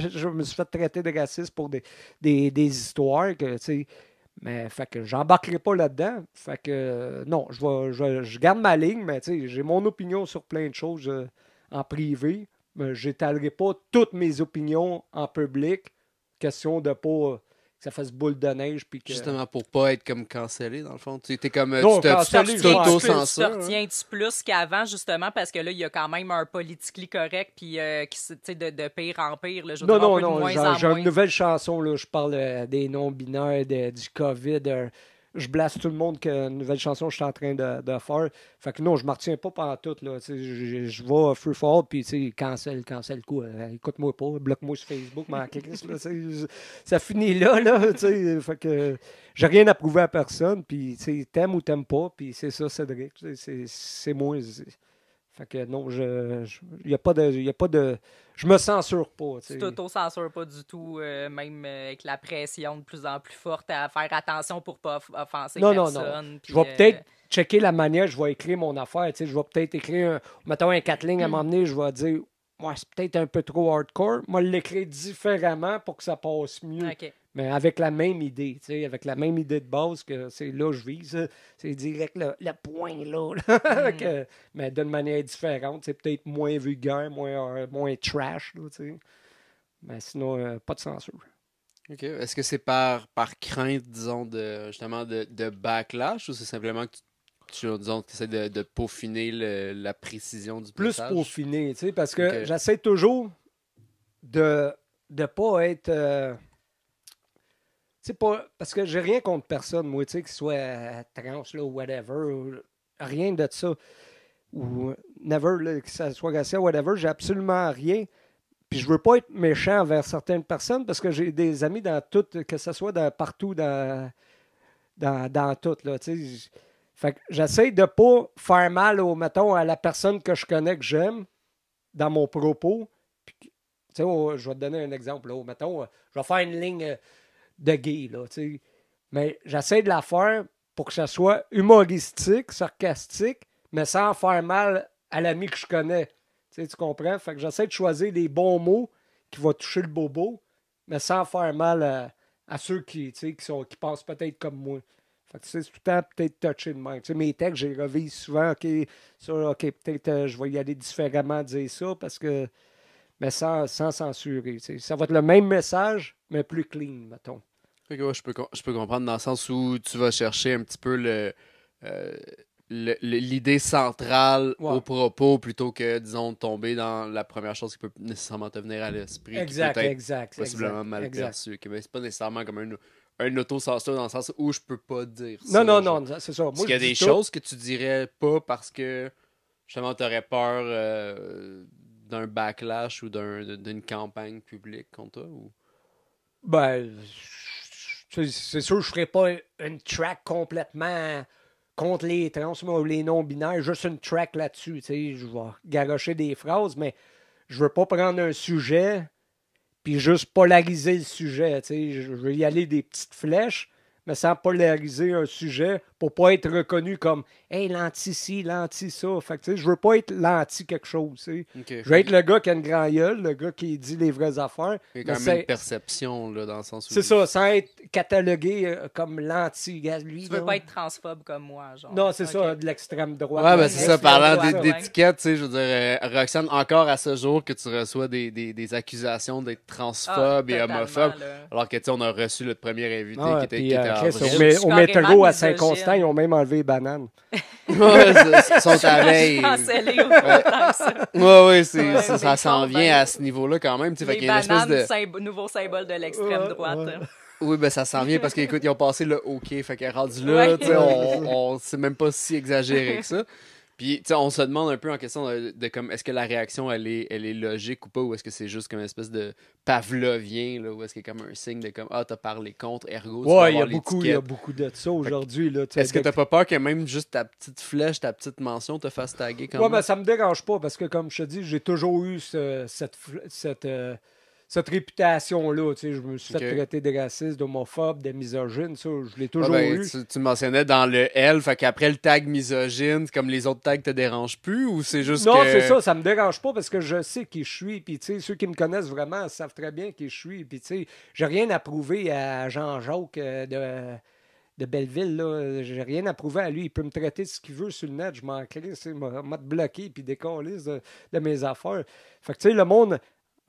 je me suis fait traiter de raciste pour des histoires que, tu sais, mais fait que j'embarquerai pas là-dedans. Fait que non, je garde ma ligne, mais tu sais, j'ai mon opinion sur plein de choses en privé. Mais j'étalerai pas toutes mes opinions en public. Question de pas que ça fasse boule de neige. Puis que... Justement pour pas être comme cancellé, dans le fond. Tu es comme. Non, Tu cancellé, je m'en Tu t'auto-censures. te retiens-tu plus qu'avant, justement, parce que là, il y a quand même un politically correct, puis de pire en pire. Là, je veux Non, dire, non, un peu de non. moins J'ai en j'ai moins. une nouvelle chanson. Là, je parle des non-binaires, du COVID. Je blasse tout le monde qu'une nouvelle chanson que je suis en train de faire. Fait que non, je ne me retiens pas pendant tout. Là, je vais free fall, puis cancel quoi. Écoute-moi pas, bloque-moi sur Facebook, m'en crisse, là, ça finit là. Fait que j'ai rien à prouver à personne, puis t'aimes ou t'aimes pas, puis c'est ça, Cédric. C'est moi. Fait que non, y a pas de. Je me censure pas. Tu t'auto-censures pas du tout, même avec la pression de plus en plus forte à faire attention pour pas offenser Non. personne. Je vais peut-être checker la manière, je vais écrire mon affaire. Je vais peut-être écrire, mettons un 4 lignes à m'emmener, je vais dire, ouais, c'est peut-être un peu trop hardcore. Moi, l'écrire différemment pour que ça passe mieux. OK. Mais avec la même idée, avec la même idée de base que c'est là que je vise. C'est direct le point là. Mais d'une manière différente. C'est peut-être moins vulgaire, moins trash. Là, mais sinon, pas de censure. OK. Est-ce que c'est par crainte, disons, justement de backlash, ou c'est simplement que disons, tu essaies de peaufiner la précision du Plus message? peaufiner, parce que Ok. j'essaie toujours de pas être... pas, parce que j'ai rien contre personne, moi, qu'il soit trans là, ou whatever, rien de ça. Ou never, là, que ça soit racial, whatever, j'ai absolument rien. Puis je veux pas être méchant envers certaines personnes parce que j'ai des amis dans tout, que ce soit partout dans tout. Là, fait que j'essaie de pas faire mal, mettons, à la personne que je connais, que j'aime, dans mon propos. Puis, je vais te donner un exemple. Là, mettons, je vais faire une ligne de gay, là, mais j'essaie de la faire pour que ça soit humoristique, sarcastique, mais sans faire mal à l'ami que je connais. Tu comprends? Fait que j'essaie de choisir les bons mots qui vont toucher le bobo, mais sans faire mal à ceux qui pensent peut-être comme moi. Fait que, tu sais, c'est tout le temps peut-être touché de même. Tu sais, mes textes, j'ai revis souvent, OK, ça, OK, peut-être je vais y aller différemment dire ça parce que, mais sans censurer. Tu sais. Ça va être le même message, mais plus clean, mettons. Fait que, ouais, je peux comprendre dans le sens où tu vas chercher un petit peu l'idée centrale Ouais. au propos plutôt que, disons, de tomber dans la première chose qui peut nécessairement te venir à l'esprit. Exact, qui peut être exact. possiblement exact, mal exact. perçu. Ok, mais c'est pas nécessairement comme un autocensure dans le sens où je peux pas dire ça. Non, genre. c'est ça. Moi, Parce qu'il y a je dis des tout. choses que tu dirais pas parce que justement t'aurais peur d'un backlash ou d'une campagne publique contre toi ou... Ben, c'est sûr, je ferais pas une track complètement contre les trans ou les non-binaires, juste une track là-dessus. Tu sais, je vais garrocher des phrases, mais je veux pas prendre un sujet puis juste polariser le sujet. Tu sais, je veux y aller des petites flèches, mais sans polariser un sujet pour pas être reconnu comme hey, l'anti-ci, l'anti-ça. Fait que, tu sais, je veux pas être l'anti quelque chose. Tu sais. Okay. Je veux être le gars qui a une grande gueule, le gars qui dit les vraies affaires. Il y a quand mais même une perception là, dans le sens où... c'est ça, sans être catalogué comme l'anti. Lui, Tu veux là. pas être transphobe comme moi, genre. Non, c'est Ok. ça, de l'extrême droite. Ouais, ben Ouais, c'est ouais, ça, c'est parlant ça, ouais. d'étiquette, tu sais, je veux dire, Roxane, encore à ce jour que tu reçois des accusations d'être transphobe et totalement, homophobe, là. alors que, tu sais, on a reçu notre premier invité Ah, qui était puis, en Chris, vrille. au carrément métro à misogyne. Saint-Constant, ils ont même enlevé les bananes. Ouais, ils sont à veille. Cancellé au temps que ça. Ouais, Ouais, ça s'en mais vient bon, à ce niveau-là quand même, tu sais, fait Les qu'il y a une espèce bananes, de... nouveau symbole de l'extrême droite. Ouais. Oui, ben ça s'en vient parce qu'écoute, ils ont passé le OK, fait qu'elle est rendue là, Ouais. tu sais, on c'est même pas si exagéré que ça. Puis, tu sais, on se demande un peu en question de comme, est-ce que la réaction, elle est logique ou pas, ou est-ce que c'est juste comme une espèce de pavlovien, là, ou est-ce qu'il y a comme un signe de comme, ah, t'as parlé contre, ergo, tu vas Ouais, il y a avoir beaucoup l'étiquette. de ça aujourd'hui. Là, tu sais, Est-ce que t'as pas peur que même juste ta petite flèche, ta petite mention te fasse taguer quand Ouais, même? ben, ça me dérange pas parce que, comme je te dis, j'ai toujours eu cette réputation-là. Tu sais, je me suis Ok. fait traiter de raciste, d'homophobe, de misogyne. Ça, je l'ai Ah, toujours ben, eu. tu mentionnais dans le L, fait qu'après le tag misogyne, comme les autres tags te dérangent plus, ou c'est juste Non, que... c'est ça me dérange pas parce que je sais qui je suis. Puis, tu sais, ceux qui me connaissent vraiment savent très bien qui je suis. Puis, tu sais, j'ai rien à prouver à Jean-Jacques de Belleville. Là. J'ai rien à prouver à lui. Il peut me traiter de ce qu'il veut sur le net. Je m'en crisse. Il m'a bloqué puis décollé de mes affaires. Fait que, tu sais, le monde,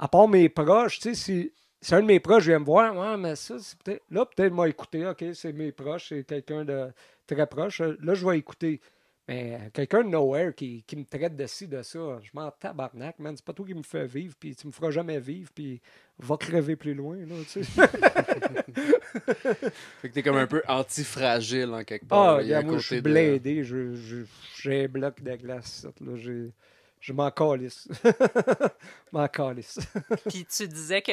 à part mes proches, tu sais, si un de mes proches vient me voir, ouais, mais ça, c'est peut-être. Là, peut-être m'a écouté. OK, c'est mes proches, c'est quelqu'un de très proche. Là, je vais écouter. Mais quelqu'un de nowhere qui me traite de ci, de ça, je m'en tabarnak, man. C'est pas toi qui me fais vivre, puis tu me feras jamais vivre, puis va crever plus loin, là, tu sais. Fait que t'es comme un peu anti-fragile en quelque part. Ah, là. Il y a un regarde, moi, je côté suis de- blindé. J'ai un bloc de glace, ça, là. Je m'en calisse. Je m'en calisse. Puis tu disais que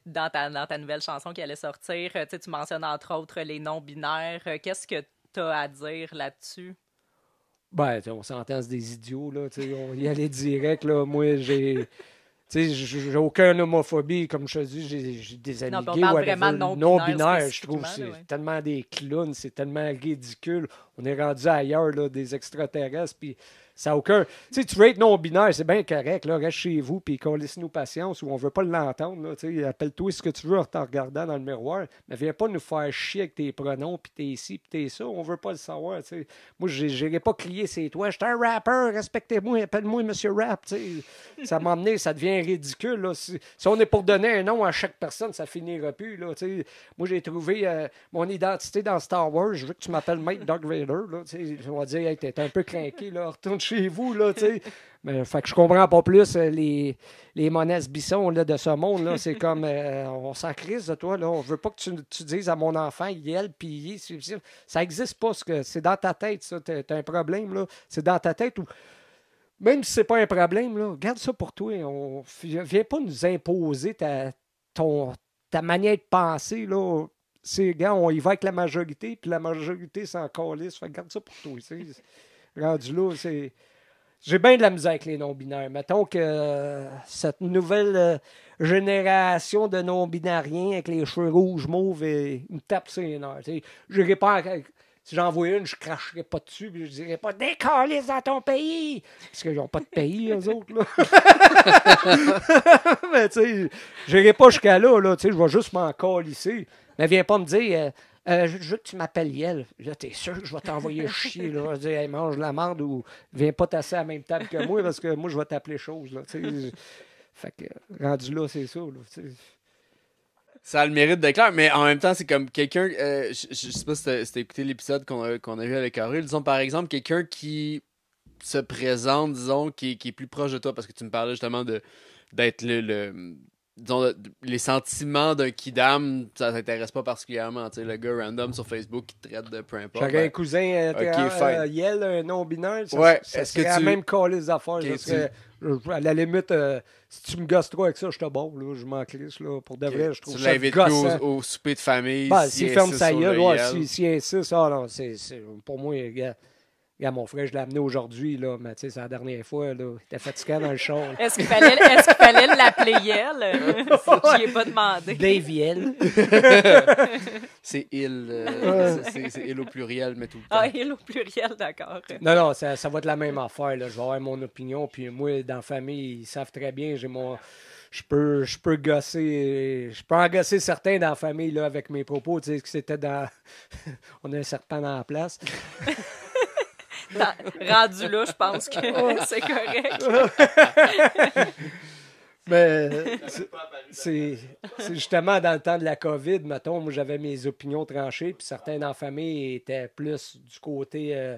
dans ta nouvelle chanson qui allait sortir, tu sais, tu mentionnes entre autres les non-binaires. Qu'est-ce que tu as à dire là-dessus? Ben, tu sais, on s'entend, c'est des idiots, là. Tu sais, on y allait direct, là. Moi, j'ai. Tu sais, j'ai aucune homophobie, comme je te dis, j'ai des amis Non, puis on gays, parle whatever. vraiment de non-binaires je trouve que c'est spécifiquement, là, ouais. tellement des clowns, c'est tellement ridicule. On est rendu ailleurs, là, des extraterrestres, puis ça n'a aucun... Tu sais, tu veux être non-binaire, c'est bien correct, là, reste chez vous, puis laisse-nous patience, ou on veut pas l'entendre, là, tu sais, appelle-toi ce que tu veux en te regardant dans le miroir, mais viens pas nous faire chier avec tes pronoms, puis t'es ci, puis t'es ça, on veut pas le savoir, tu sais. Moi, j'irai pas crier, c'est toi, je suis un rappeur, respectez-moi, appelle-moi Monsieur Rap, tu sais. Ça m'a amené, ça devient ridicule, là. Si on est pour donner un nom à chaque personne, ça finira plus, là, tu sais. Moi, j'ai trouvé mon identité dans Star Wars, je veux que tu m'appelles Mike Dark Vader, là, tu sais. On va dire, hey, t'es un peu craqué, là, retourne chez vous, là, tu sais. Mais, fait que je comprends pas plus les Monès Bisson là, de ce monde, là. C'est comme, on s'en crise de toi, là. On veut pas que tu dises à mon enfant, yel, puis yi. Ça existe pas, c'est dans ta tête, ça. T'as un problème, là. C'est dans ta tête où... Même si c'est pas un problème, là, garde ça pour toi. Viens pas nous imposer ta manière de penser, là. Gars, on y va avec la majorité, puis la majorité s'en calisse. Fait que garde ça pour toi. Rendu là, c'est... J'ai bien de la misère avec les non-binaires. Mettons que cette nouvelle génération de non-binariens avec les cheveux rouges, mauves, ils me tapent ses nerfs. J'irai pas... Si j'en vois une, je cracherai pas dessus, puis je dirais pas « Décalisse dans ton pays! » Parce qu'ils n'ont pas de pays, eux autres, là. Mais tu sais, j'irai pas jusqu'à là, tu sais, je vais juste m'en calisser. Mais viens pas me dire Je veux que tu m'appelles Yel. Là, t'es sûr que je vais t'envoyer chier, là. Je dis, hey, mange la merde ou viens pas t'asseoir à la même table que moi parce que moi, je vais t'appeler chose, là. Fait que, rendu là, c'est ça, là. Ça a le mérite d'être clair, mais en même temps, c'est comme quelqu'un. Je sais pas si t'as écouté l'épisode qu'on a vu avec Aurel. Disons, par exemple, quelqu'un qui se présente, disons, qui est plus proche de toi, parce que tu me parlais justement d'être disons, les sentiments d'un kidam, ça t'intéresse pas particulièrement. Tu sais, le gars random sur Facebook qui te traite de peu importe. J'aurais un cousin fine. Yel, un non-binaire. Ça est-ce que serait la tu... même calice d'affaires. Okay, Ça serait, à la limite, si tu me gosses trop avec ça, je te bon. Là, je m'en crisse. Là. Pour de vrai, je trouve tu ça l'invites gossant. plus au souper de famille. S'il ferme sa gueule, s'il insiste, non, c'est, pour moi, gars, mon frère, je l'ai amené aujourd'hui, là, mais tu sais, c'est la dernière fois, là, il était fatigué dans le char. Est-ce qu'il fallait l'appeler Yel? J'y ai pas demandé. Dave Yel. C'est il. C'est il au pluriel, mais tout le temps. Ah, il au pluriel, d'accord. Non, ça va être la même affaire, là. Je vais avoir mon opinion, puis moi, dans la famille, ils savent très bien, j'ai mon... Je peux gosser, je peux en gosser certains dans la famille, là, avec mes propos, tu sais, que c'était dans... On a un serpent dans la place. Rendu là, je pense que c'est correct. Mais c'est justement dans le temps de la COVID, mettons, moi j'avais mes opinions tranchées, puis certains dans la famille étaient plus du côté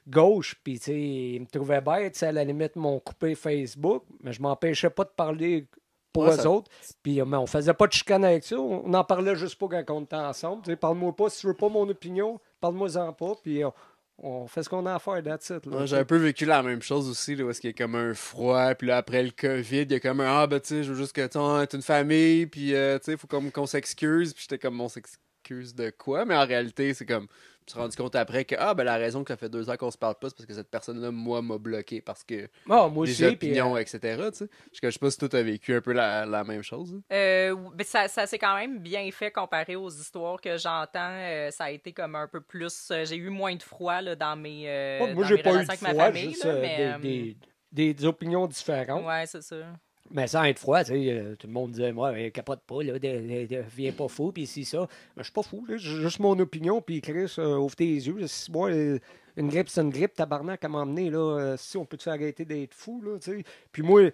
gauche, puis tu sais, ils me trouvaient bête, à la limite m'ont coupé Facebook, mais je m'empêchais pas de parler pour eux autres, puis on faisait pas de chicane avec ça, on en parlait juste pas quand on était ensemble, tu sais, parle-moi pas, si tu veux pas mon opinion, parle-moi-en pas, puis on fait ce qu'on a à faire, that's it. J'ai un peu vécu la même chose aussi, là, où il y a comme un froid, puis là, après le COVID, il y a comme un « ben tu sais, je veux juste que tu une famille, puis tu sais, il faut comme qu'on s'excuse. » Puis j'étais comme « On s'excuse de quoi? » Mais en réalité, c'est comme... Je me suis rendu compte après que la raison que ça fait 2 ans qu'on se parle pas, c'est parce que cette personne-là, moi, m'a bloqué parce que moi aussi, opinions, etc. Tu sais. Je sais pas si toi, t'as vécu un peu la même chose. Mais ça s'est quand même bien fait comparé aux histoires que j'entends. Ça a été comme un peu plus... j'ai eu moins de froid là, dans mes moi, j'ai pas eu de froid, famille, juste, là, mais, des opinions différentes. Ouais, c'est ça. Mais sans être froid, tu sais, tout le monde disait, moi, capote pas, là, viens pas fou, puis si ça. Mais je suis pas fou, là, j'ai juste mon opinion, puis Chris, ouvre tes yeux. Si moi, une grippe, c'est une grippe, tabarnak à m'emmener, là. Si on peut-tu arrêter d'être fou, là, tu sais. Puis moi,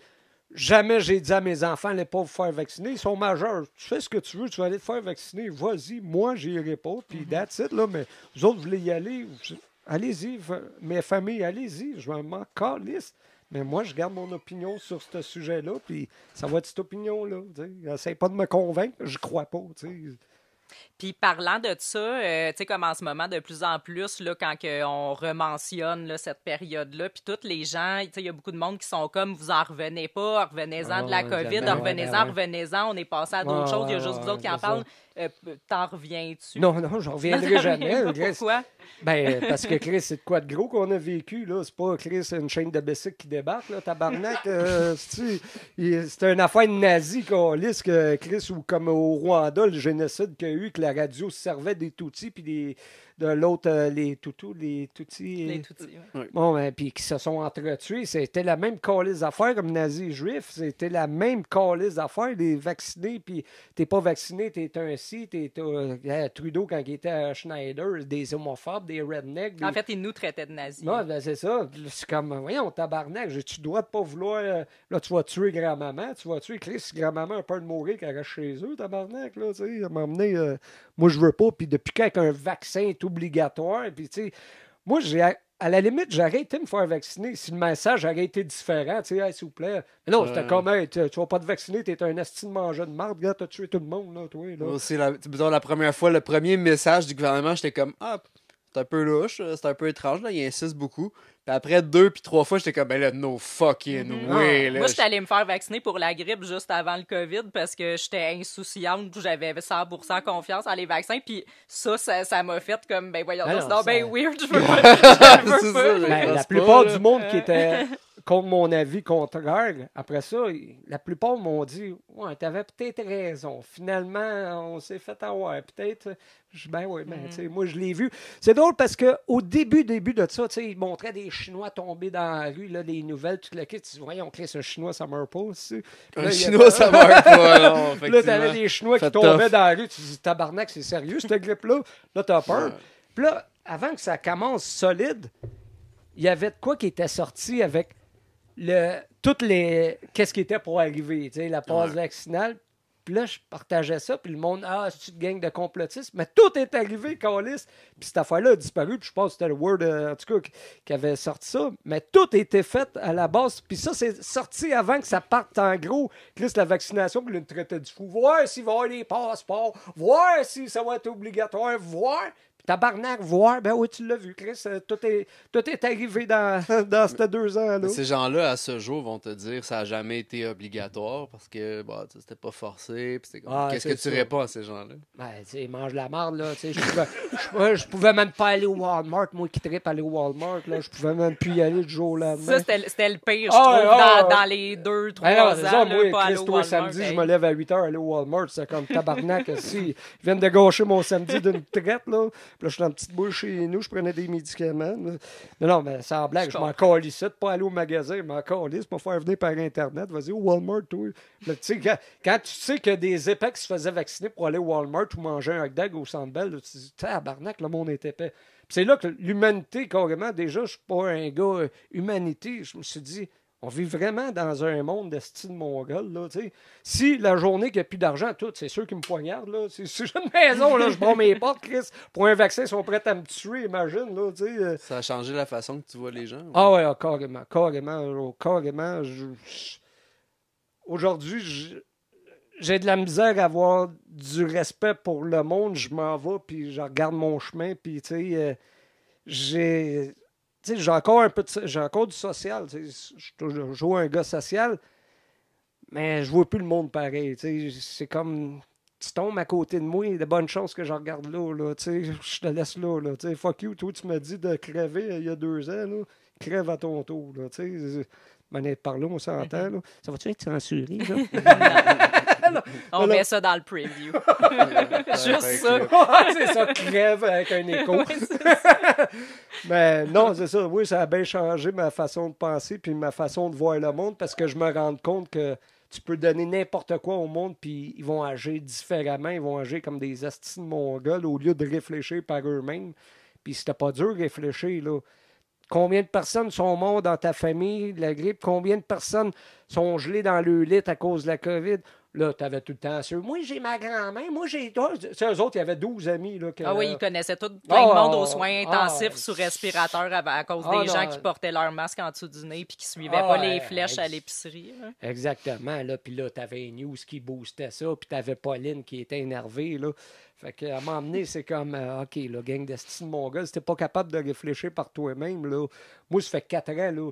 jamais j'ai dit à mes enfants, allez pas vous faire vacciner. Ils sont majeurs. Tu fais ce que tu veux, tu vas aller te faire vacciner. Vas-y, moi, j'irai pas, puis that's it, là. Mais vous autres, vous voulez y aller, allez-y. Mes familles, allez-y. Je m'en calisse. Mais moi, je garde mon opinion sur ce sujet-là, puis ça va être cette opinion-là. Essaye pas de me convaincre, je crois pas. T'sais. Puis parlant de ça, tu sais, comme en ce moment, de plus en plus, là, quand on rementionne là, cette période-là, puis tous les gens, tu sais, il y a beaucoup de monde qui sont comme, vous en revenez pas, revenez-en de la COVID, revenez-en, on est passé à d'autres choses, il y a juste vous autres qui en parlent. T'en reviens-tu? Non, j'en reviendrai jamais. Pourquoi? Parce que Chris, c'est de quoi de gros qu'on a vécu, là. C'est pas Chris, une chaîne de bicycle qui débarque, là, tabarnak. C'est une affaire nazie qu'on lisse que Chris, ou comme au Rwanda, le génocide qu'il y a eu, que la radio servait des Tutsis, puis de l'autre, les Tutsis. Les Tutsis, oui. Bon, puis qui se sont entretués. C'était la même calice d'affaires comme nazis juifs. C'était la même calice d'affaires. Les vaccinés, puis t'es pas vacciné, t'es un ci, Trudeau, quand il était à Schneider, des homophobes, des rednecks. En fait, ils nous traitaient de nazis. Non, c'est ça. C'est comme, voyons, tabarnak, tu dois pas vouloir... là, tu vas tuer grand-maman, tu vas tuer Chris, grand-maman a peur de mourir quand elle reste chez eux, tabarnak, là, tu sais, à m'emmener... moi, je veux pas, puis depuis quand un vaccin est obligatoire, puis tu sais, moi, à la limite, j'ai arrêté de me faire vacciner. Si le message aurait été différent, tu sais, hey, s'il vous plaît. Mais non, c'était comme, hey, tu vas pas te vacciner, t'es un esti de mangeur de marde, gars, t'as tué tout le monde, là, toi. Là. C'est la première fois, le premier message du gouvernement, j'étais comme, c'est un peu louche, c'est un peu étrange, là, il insiste beaucoup. Puis après 2 puis 3 fois, j'étais comme, ben là, no fucking way. Là, moi, j'étais allée me faire vacciner pour la grippe juste avant le COVID parce que j'étais insouciante, j'avais 100% confiance en les vaccins. Puis ça m'a fait comme, ben voyons, c'est weird, je veux pas. La plupart du monde qui était contre mon avis contraire, après ça, la plupart m'ont dit « Ouais, t'avais peut-être raison. Finalement, on s'est fait avoir. Peut-être. » Je dis « Ben oui, ben, tu sais, moi, je l'ai vu. » C'est drôle parce qu'au début de ça, tu sais, ils montraient des Chinois tomber dans la rue, là, des nouvelles, tout le kit. Tu dis « Voyons, Chris, un Chinois, ça meurt pas. » Un Chinois, ça meurt pas, non, effectivement. Là, t'avais des Chinois qui tombaient dans la rue. Tu dis « Tabarnak, c'est sérieux, cette grippe-là? » Là, t'as peur. Puis là, avant que ça commence solide, il y avait de quoi qui était sorti avec toutes les. Qu'est-ce qui était pour arriver, tu sais, la passe vaccinale. Puis là, je partageais ça, puis le monde, c'est une gang de complotistes. Mais tout est arrivé, câlisse. Puis cette affaire-là a disparu, puis je pense que c'était le Word, en tout cas, qui avait sorti ça. Mais tout était fait à la base. Puis ça, c'est sorti avant que ça parte en gros. Chris, la vaccination, puis le traitait du fou. Voir s'il va y avoir les passeports, voir si ça va être obligatoire, voir. Tabarnak, voir, ben oui, tu l'as vu, Chris. Tout est arrivé dans ces 2 ans-là. Ces gens-là, à ce jour, vont te dire que ça n'a jamais été obligatoire parce que bah, c'était pas forcé. Qu'est-ce que tu réponds à ces gens-là? Ben, tu sais, ils mangent la marde, là. Je pouvais même pas aller au Walmart. Moi qui trippe aller au Walmart, là, je pouvais même plus y aller du jour au lendemain. Ça, c'était le pire, je trouve, dans les 2-3 ans. Ça, moi, pas aller Chris, au toi, Walmart, samedi, je me lève à 8h aller au Walmart. C'est comme tabarnak. Ils viennent de gâcher mon samedi d'une traite, là. Puis là, je suis dans une petite boule chez nous, je prenais des médicaments. Mais non, mais sans blague, je m'en calisse de pas aller au magasin, je m'en calisse pour faire venir par Internet. Vas-y au Walmart, toi. Là, quand tu sais que des épais qui se faisaient vacciner pour aller au Walmart ou manger un hot dog au Centre Bell, là, tu te dis, tabarnak, le monde est épais. Puis c'est là que l'humanité, carrément, déjà, je suis pas un gars humanité, je me suis dit, on vit vraiment dans un monde de style mongol, là, tu sais. Si la journée qu'il n'y a plus d'argent, tout, c'est sûr qu'ils me poignardent, là. Si j'ai une maison, là, je prends mes portes, Chris. Pour un vaccin, ils sont prêts à me tuer, imagine, là, tu sais. Ça a changé la façon que tu vois les gens? Ou... Ah ouais, carrément. Aujourd'hui, j'ai de la misère à avoir du respect pour le monde. Je m'en vais, puis je regarde mon chemin, puis, tu sais, j'ai encore du social. Je suis toujours un gars social, mais je vois plus le monde pareil. C'est comme, tu tombes à côté de moi, il y a de bonnes chances que je regarde là, je te laisse là. Fuck you, toi, tu m'as dit de crever il y a 2 ans. Là, crève à ton tour. Manette par là, on s'entend. Là. Ça va-tu être censuré? Là? On met ça dans le preview. Juste ça. C'est ça, crève avec un écho. Mais non, c'est ça. Oui, ça a bien changé ma façon de penser puis ma façon de voir le monde parce que je me rends compte que tu peux donner n'importe quoi au monde puis ils vont agir différemment. Ils vont agir comme des astis de mongols au lieu de réfléchir par eux-mêmes. Puis c'était pas dur de réfléchir, là. Combien de personnes sont mortes dans ta famille de la grippe? Combien de personnes sont gelées dans le lit à cause de la COVID? Là, tu avais tout le temps ceux. Moi, j'ai ma grand-mère. Moi, j'ai. C'est eux autres, il y avait 12 amis. Là, Ah oui, ils connaissaient tout plein de monde aux soins intensifs sous respirateur à cause des gens qui portaient leur masque en dessous du nez puis qui suivaient pas les flèches à l'épicerie. Là. Exactement. Là, puis là, tu avais News qui boostait ça, puis tu avais Pauline qui était énervée. Là. Fait qu'à m'emmener, c'est comme, OK, là, gang de style mongol, si t'es pas capable de réfléchir par toi-même, là. Moi, ça fait 4 ans, là.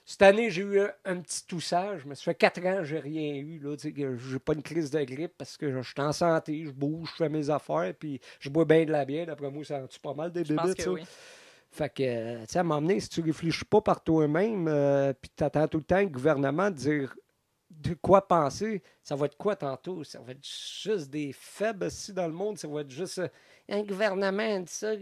Cette année, j'ai eu un petit toussage, mais ça fait 4 ans que j'ai rien eu, là. Tu sais, j'ai pas une crise de grippe parce que je suis en santé, je bouge, je fais mes affaires, puis je bois bien de la bière. D'après moi, ça tue pas mal des bébés, ça. Oui. Fait que, tu sais, à m'emmener, si tu réfléchis pas par toi-même, puis t'attends tout le temps le gouvernement de dire de quoi penser, ça va être quoi tantôt? Ça va être juste des faibles ici dans le monde, ça va être juste un gouvernement dit ça.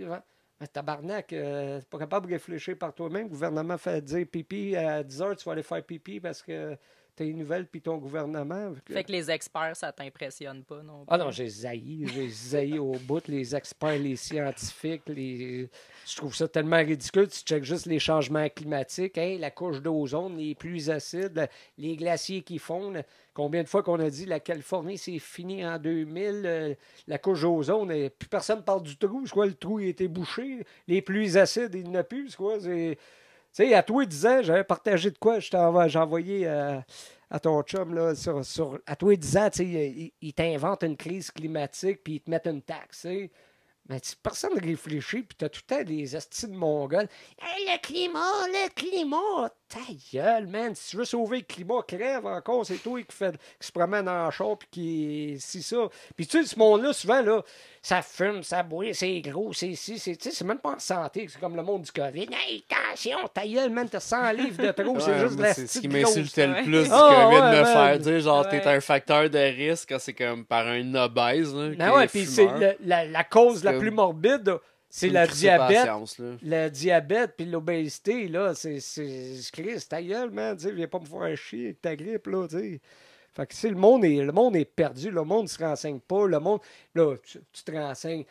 Mais tabarnak, t'es pas capable de réfléchir par toi-même. Le gouvernement fait dire pipi à 10h, tu vas aller faire pipi parce que t'as une nouvelle puis ton gouvernement. Fait que les experts, ça t'impressionne pas non plus. Ah non, j'ai zaï au bout, les experts, les scientifiques, je trouve ça tellement ridicule. Tu checkes juste les changements climatiques, hein, la couche d'ozone, les pluies acides, les glaciers qui fondent. Combien de fois qu'on a dit la Californie, c'est fini en 2000, la couche d'ozone, plus personne parle du trou. C'est quoi, le trou il a été bouché, les pluies acides, il n'y en a plus. C'est quoi, tu sais, à toi, 10 ans, j'avais partagé de quoi, j'ai envoyé à ton chum, là, à toi, 10 ans, tu sais, ils t'inventent une crise climatique, puis ils te mettent une taxe, tu sais. Mais personne ne réfléchit, puis t'as tout le temps des astis de mongols. Hey, le climat, ta gueule, man, si tu veux sauver le climat, crève encore, c'est toi qui se promène en char puis qui si ça. Puis tu sais, ce monde-là, souvent, là, ça fume, ça boit, c'est gros, c'est ci, c'est même pas en santé, c'est comme le monde du COVID. Hey, attention, ta gueule, man, t'as 100 livres de trop, c'est juste de la c'est ce petite qui grosse. m'insultait le plus du Ah, COVID, ouais, me man. faire dire, genre, Ouais. t'es un facteur de risque quand c'est comme par un obèse, là, qui Ben ouais, est puis c'est fumeur. la cause la Comme- plus morbide, c'est une le crise de diabète. patience, là. Le diabète puis l'obésité, là, c'est Christ, ta gueule, man, tu sais, viens pas me faire chier avec ta grippe, là, tu sais. Fait que, tu sais, le monde est perdu, le monde se renseigne pas, le monde, là, tu te renseignes.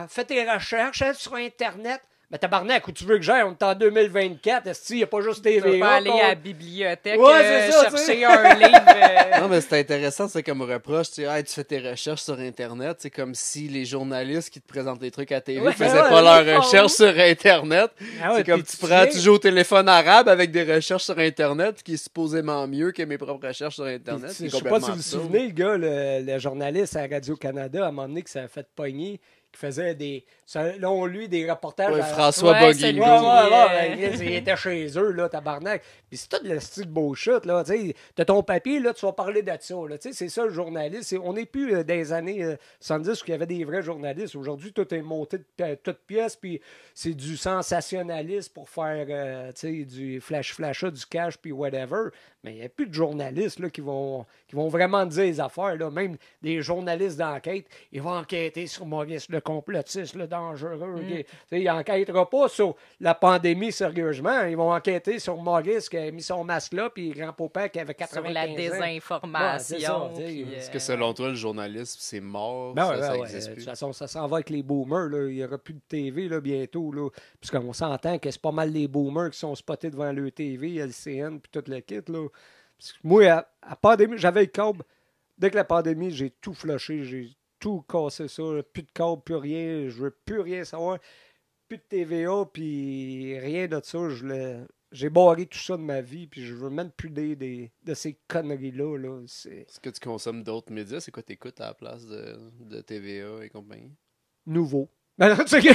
Fais tes recherches hein, sur Internet. Mais tabarnak, où tu veux que j'aille? On est en 2024, est-ce qu'il n'y a pas juste Tu TVA? vas pas aller qu'on- à la bibliothèque Ouais, c'est ça, tu sais. chercher un livre. Non, mais c'est intéressant, c'est comme reproche, tu sais, hey, tu fais tes recherches sur Internet, c'est comme si les journalistes qui te présentent des trucs à TV Ouais, faisaient ouais, pas ils leurs font. recherches sur Internet. Ah ouais, C'est comme puis tu prends, viens- tu joues au téléphone arabe avec des recherches sur Internet, qui est supposément mieux que mes propres recherches sur Puis, Internet. je C'est sais pas si vous complètement vous absurde. souvenez, le gars, le journaliste à Radio-Canada, à un moment donné, qui s'est fait pogner, qui faisait selon lui, des reportages. Ouais, à- François Ouais, Bogino. Ouais, ouais, Puis, ouais, il était chez eux, là, tabarnak. Puis c'est tout le style bullshit, là, tu sais. T'as ton papier, là, tu vas parler de ça, là, tu sais, c'est ça, le journaliste. On n'est plus dans les années 70 où il y avait des vrais journalistes. Aujourd'hui, tout est monté de toutes pièces, puis c'est du sensationnalisme pour faire, tu sais, du flash-flasha, du cash, puis whatever. Mais il n'y a plus de journalistes, là, qui vont vraiment dire les affaires, là. Même des journalistes d'enquête, ils vont enquêter sur Maurice le complotiste, le dangereux. Tu sais, ils n'enquêteront pas sur la pandémie sérieusement. Ils vont enquêter sur Maurice qui a mis son masque là, puis grand-papa qui avait 95 sur la ans. désinformation. Ouais, c'est ça, puis, tu sais. Est-ce que selon toi, le journalisme, c'est mort? Ben ça, ouais, ça ouais, existe de plus? toute façon, ça s'en va avec les boomers. Là. Il n'y aura plus de TV là, bientôt. Là. Puisqu'on s'entend que c'est pas mal les boomers qui sont spotés devant le TV, LCN, puis tout le kit. Là. Parce que moi, à pandémie, j'avais le câble. Dès que la pandémie, j'ai tout flushé. J'ai tout cassé ça. Là. Plus de câble, plus rien. Je veux plus rien savoir. Plus de TVA, puis rien de ça. J'ai barré tout ça de ma vie, puis je veux même plus de ces conneries-là. Là. Est-ce que tu consommes d'autres médias? C'est quoi t'écoutes à la place de TVA et compagnie? Nouveau. Ben non, tu sais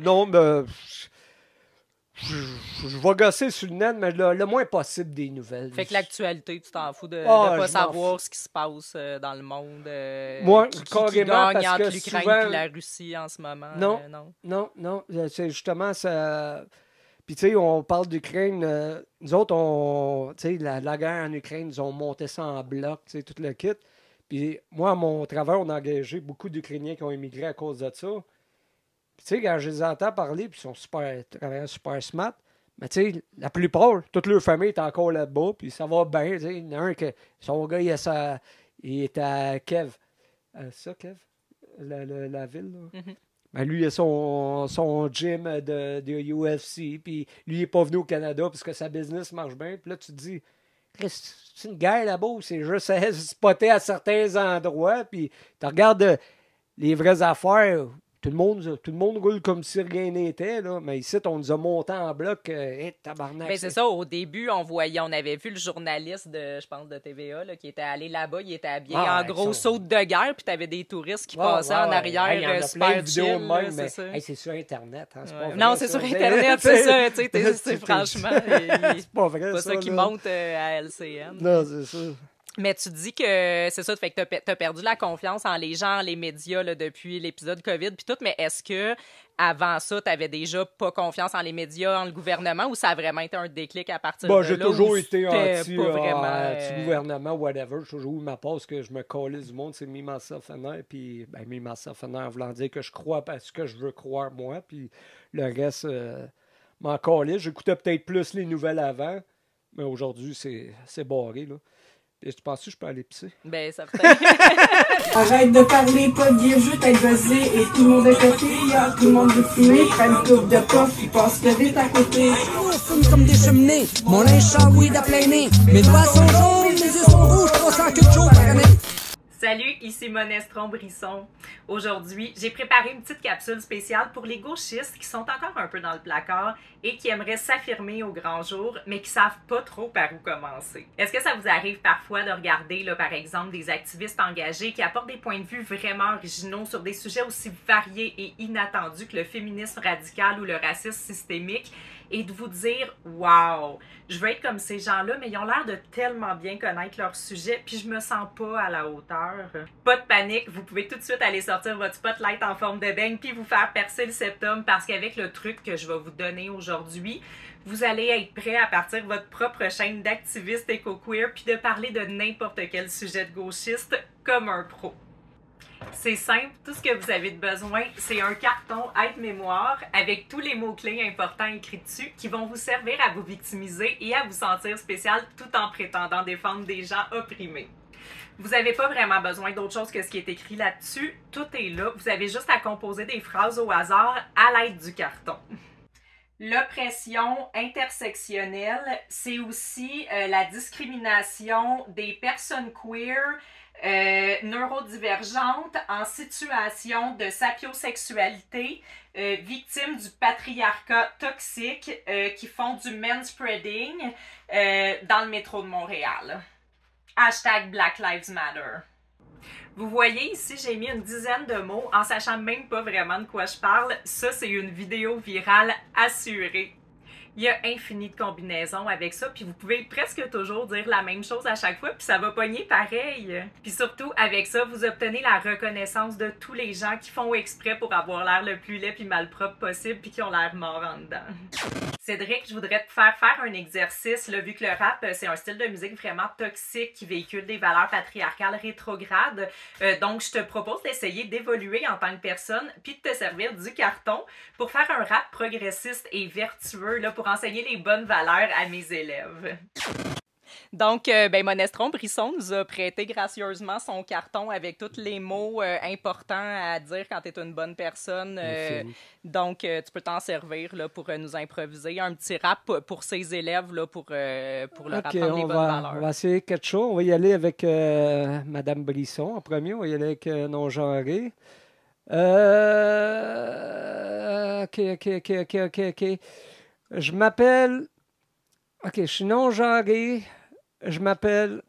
non, mais je vais gosser sur le net, mais le moins possible des nouvelles. Fait que l'actualité, tu t'en fous de Ah, pas je savoir ce qui se passe dans le monde. Moi, qui carrément, gagne parce entre que l'Ukraine souvent- et la Russie en ce moment. Non. Non. Non, c'est justement ça. Puis, tu sais, on parle d'Ukraine. Nous autres, tu sais, la guerre en Ukraine, ils ont monté ça en bloc, tu sais, tout le kit. Puis, moi, à mon travail, on a engagé beaucoup d'Ukrainiens qui ont immigré à cause de ça. Puis, tu sais, quand je les entends parler, puis ils sont travailleurs super smart, mais tu sais, la plupart, toute leur famille est encore là-bas, puis ça va bien. Tu sais, il y en a un que son gars, il est à Kiev. Ça, Kiev? La ville, là? Mhm. Ben, lui, il a son gym de UFC, puis lui, il n'est pas venu au Canada parce que sa business marche bien. Puis là, tu te dis, Christ, c'est une guerre là-bas ou c'est juste à spotter à certains endroits, puis tu regardes les vraies affaires. Tout le monde roule comme si rien n'était, là. Mais ici, on nous a monté en bloc. Tabarnak. Ben, c'est ça, au début, on avait vu le journaliste je pense, de TVA, là, qui était allé là-bas, il était habillé Ah, en avec gros son- saut de guerre, puis t'avais des touristes qui Ouais, passaient ouais, en ouais. arrière, Hey, il y en a plein super de vidéos chill, de là, même, c'est mais ça. hey, c'est sur Internet. Hein, c'est Ouais. pas vrai, Non, c'est ça. sur Internet, c'est ça, tu sais, c'est C'est franchement, C'est pas vrai, c'est pas ça qui là. monte à LCN. Non, c'est ça. Mais tu dis que c'est ça, fait que t'as perdu la confiance en les gens, les médias là, depuis l'épisode COVID puis tout, mais est-ce que avant ça, t'avais déjà pas confiance en les médias, en le gouvernement, ou ça a vraiment été un déclic à partir Bon, de j'ai là? toujours ou été c'était pas vraiment, anti-gouvernement, whatever. J'ai toujours eu ma passe que je me collais du monde, c'est me myself and I, puis me myself and I en voulant dire que je crois parce que je veux croire moi, puis le reste, m'en collais. J'écoutais peut-être plus les nouvelles avant, mais aujourd'hui, c'est barré, là. Et tu penses que je peux aller pisser? Ben, ça peut-être. Arrête de parler, pas de vieux jeu, t'es buzzé et tout le monde est coté, y'a tout le monde veut fumer, prends une coupe de puff, il passe que vite à côté. On fume comme des cheminées, mon linge weed à plein nez. Mes doigts sont jaunes, mes yeux sont rouges, 300 que Joe par année. Salut, ici Monestron-Brisson. Aujourd'hui, j'ai préparé une petite capsule spéciale pour les gauchistes qui sont encore un peu dans le placard et qui aimeraient s'affirmer au grand jour, mais qui savent pas trop par où commencer. Est-ce que ça vous arrive parfois de regarder, là, par exemple, des activistes engagés qui apportent des points de vue vraiment originaux sur des sujets aussi variés et inattendus que le féminisme radical ou le racisme systémique, et de vous dire « Wow! Je veux être comme ces gens-là, mais ils ont l'air de tellement bien connaître leur sujet, puis je me sens pas à la hauteur. » Pas de panique, vous pouvez tout de suite aller sortir votre spotlight en forme de beigne puis vous faire percer le septum, parce qu'avec le truc que je vais vous donner aujourd'hui, vous allez être prêt à partir votre propre chaîne d'activistes éco-queer puis de parler de n'importe quel sujet de gauchiste comme un pro. C'est simple, tout ce que vous avez de besoin, c'est un carton aide-mémoire avec tous les mots-clés importants écrits dessus qui vont vous servir à vous victimiser et à vous sentir spécial tout en prétendant défendre des gens opprimés. Vous n'avez pas vraiment besoin d'autre chose que ce qui est écrit là-dessus, tout est là, vous avez juste à composer des phrases au hasard à l'aide du carton. L'oppression intersectionnelle, c'est aussi la discrimination des personnes queer neurodivergentes en situation de sapiosexualité, victimes du patriarcat toxique qui font du manspreading dans le métro de Montréal. Hashtag Black Lives Matter. Vous voyez ici, j'ai mis une dizaine de mots en sachant même pas vraiment de quoi je parle. Ça, c'est une vidéo virale assurée. Il y a infini de combinaisons avec ça, puis vous pouvez presque toujours dire la même chose à chaque fois, puis ça va pogner pareil. Puis surtout, avec ça, vous obtenez la reconnaissance de tous les gens qui font exprès pour avoir l'air le plus laid puis malpropre possible, puis qui ont l'air morts en dedans. Cédric, je voudrais te faire un exercice, là, vu que le rap, c'est un style de musique vraiment toxique qui véhicule des valeurs patriarcales rétrogrades. Donc, je te propose d'essayer d'évoluer en tant que personne, puis de te servir du carton pour faire un rap progressiste et vertueux, là, pour enseigner les bonnes valeurs à mes élèves. Donc, Monestron-Brisson nous a prêté gracieusement son carton avec tous les mots importants à dire quand tu es une bonne personne. Donc, tu peux t'en servir là, pour nous improviser un petit rap pour ses élèves là, pour leur apprendre les bonnes valeurs. On va essayer quelque chose. On va y aller avec Madame Brisson en premier. On va y aller avec non-genré. OK. Je m'appelle... OK, je suis non-genré. Je m'appelle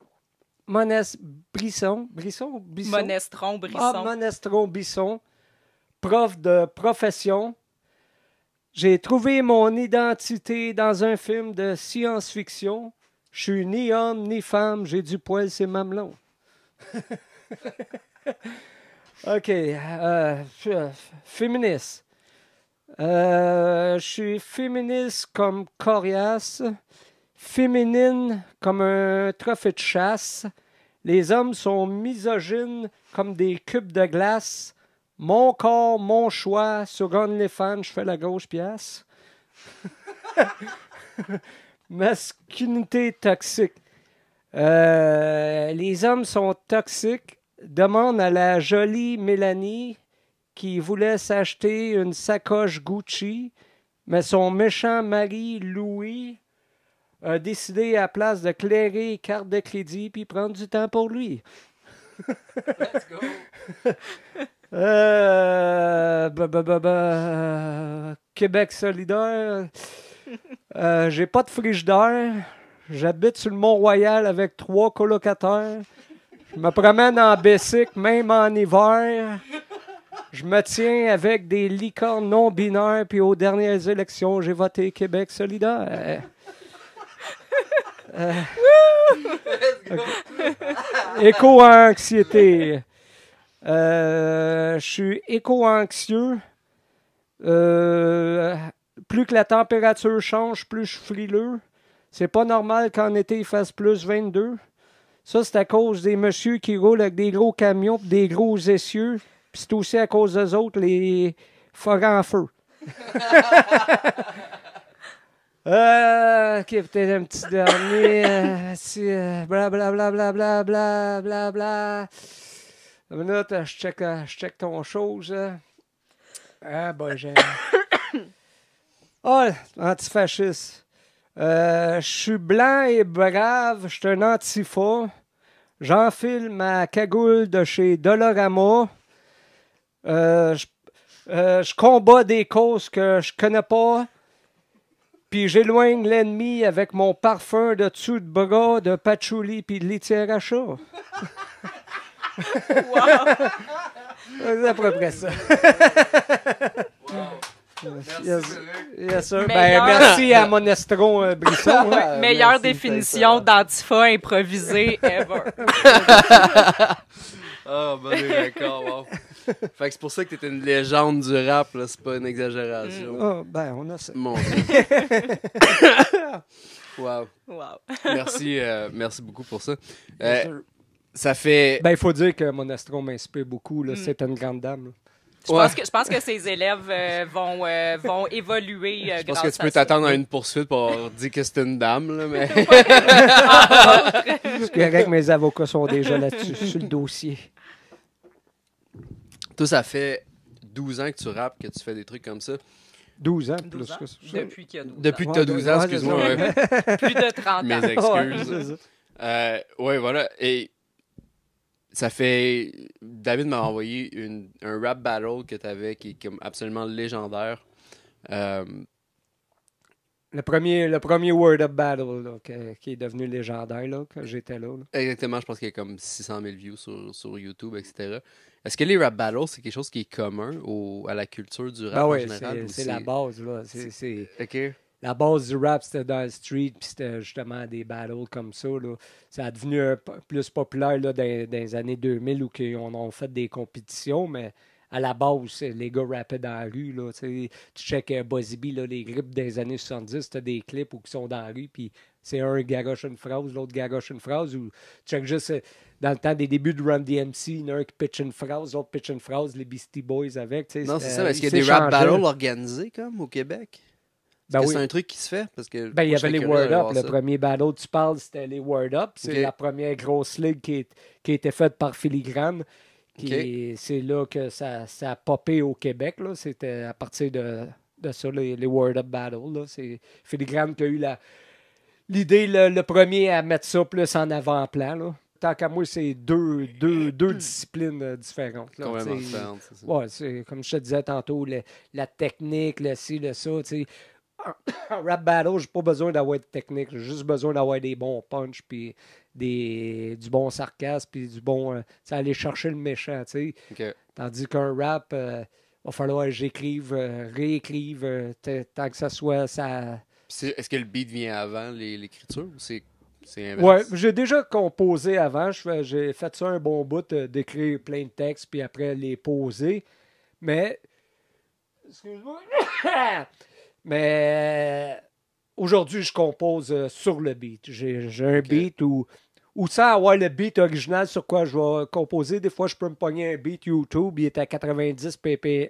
Monestron-Brisson. Monestron-Brisson. Ah, Monestron-Brisson, prof de profession. J'ai trouvé mon identité dans un film de science-fiction. Je suis ni homme ni femme, j'ai du poil, c'est mamelon. OK, féministe. Je suis féministe comme coriace. Féminine comme un trophée de chasse. Les hommes sont misogynes comme des cubes de glace. Mon corps, mon choix. Sur OnlyFans, je fais la grosse pièce. Masculinité toxique. Les hommes sont toxiques. Demande à la jolie Mélanie qui voulait s'acheter une sacoche Gucci, mais son méchant mari Louis a décidé à la place de clairer carte de crédit puis prendre du temps pour lui. Let's go! Québec solidaire. J'ai pas de frigidaire. J'habite sur le Mont-Royal avec 3 colocataires. Je me promène en bicycle, même en hiver. Je me tiens avec des licornes non-binaires, puis aux dernières élections, j'ai voté Québec solidaire. Éco-anxiété. Je suis éco-anxieux. Plus que la température change, plus je suis frileux. C'est pas normal qu'en été, il fasse plus 22. Ça, c'est à cause des messieurs qui roulent avec des gros camions et des gros essieux. Puis c'est aussi à cause d'eux autres, les forêts en feu. OK, peut-être un petit dernier. Blablabla. Une minute, je check ton chose. Ah, ben, j'ai... Oh, antifasciste. Je suis blanc et brave, je suis un antifa. J'enfile ma cagoule de chez Dollarama. Je combats des causes que je connais pas. Puis j'éloigne l'ennemi avec mon parfum de dessous de bras, de patchouli puis de litière à chat. C'est à peu près ça. Yes, sir. Ben, merci à Monestron Brisson. Meilleure merci, définition d'antifa improvisée ever. Ah, ben d'accord, wow. Fait que c'est pour ça que t'es une légende du rap, là, c'est pas une exagération. Ah, ben, on a ça. Mon Dieu. Wow. Wow. Merci beaucoup pour ça. Yes, sir. Ça fait... Ben, il faut dire que Monestron m'inspire beaucoup. Là. C'est une grande dame. Là. Je pense que ses élèves vont évoluer Je pense grâce que tu peux à ça. t'attendre à une poursuite pour dire que c'est une dame, là, mais... C'est correct, mes avocats sont déjà là-dessus, sur le dossier. Toi, ça fait 12 ans que tu rappes, que tu fais des trucs comme ça. 12 ans, 12 plus ans? que ça. Depuis qu'il y a 12 Depuis que ans. tu as 12 ans, Ouais, excuse-moi. c'est ouais. Plus de 30 Mes ans. excuses. Ouais, c'est ça. Ouais, voilà. Et ça fait... David m'a envoyé un rap battle que tu avais qui est comme absolument légendaire. Le premier Word Up Battle là, qui est devenu légendaire, là, quand j'étais là. Exactement, je pense qu'il y a comme 600 000 views sur YouTube, etc. Est-ce que les rap battles, c'est quelque chose qui est commun à la culture du rap Ben en oui, général? c'est la base. Là. C'est OK. la base du rap, c'était dans le street, puis c'était justement des battles comme ça. Là. Ça a devenu plus populaire là, dans les années 2000 où on a fait des compétitions, mais à la base, les gars rappaient dans la rue. Là, tu check Buzzy B, là, les grips des années 70, c'était des clips où ils sont dans la rue, puis c'est un garoche une phrase, l'autre garoche une phrase, ou tu check juste dans le temps des débuts de Run DMC, il y en a un qui pitch une phrase, l'autre pitch une phrase, les Beastie Boys avec. Non, c'est ça. Est-ce qu'il y a des rap battles organisés comme au Québec? Ben oui. C'est un truc qui se fait? Parce que Ben, il y avait les Word Up. Le Le premier battle, tu parles, c'était les Word Up. C'est Ok. la première grosse ligue qui a été faite par Filigrane. Ok. C'est là que ça a popé au Québec. Là. C'était à partir de ça, les Word Up Battle. Là. C'est Filigrane qui a eu l'idée, le premier à mettre ça plus en avant-plan. Là. Tant qu'à moi, c'est deux disciplines différentes. Là. complètement C'est- différent, c'est ça. Ouais, c'est comme je te disais tantôt, la technique, le ci, le ça, tu sais. En rap battle, j'ai pas besoin d'avoir de technique, j'ai juste besoin d'avoir des bons punch, puis du bon sarcasme, puis du bon... tu sais, aller chercher le méchant, tu sais. OK. Tandis qu'un rap, va falloir que j'écrive, réécrive, tant que ça soit... ça. Puis est-ce que le beat vient avant l'écriture ou c'est inverse? Ouais, j'ai déjà composé avant, j'ai fait ça un bon bout, d'écrire plein de textes, puis après les poser, mais... Excuse-moi. Mais aujourd'hui, je compose sur le beat. J'ai un beat ou sans avoir le beat original sur quoi je vais composer. Des fois, je peux me pogner un beat YouTube, il est à 90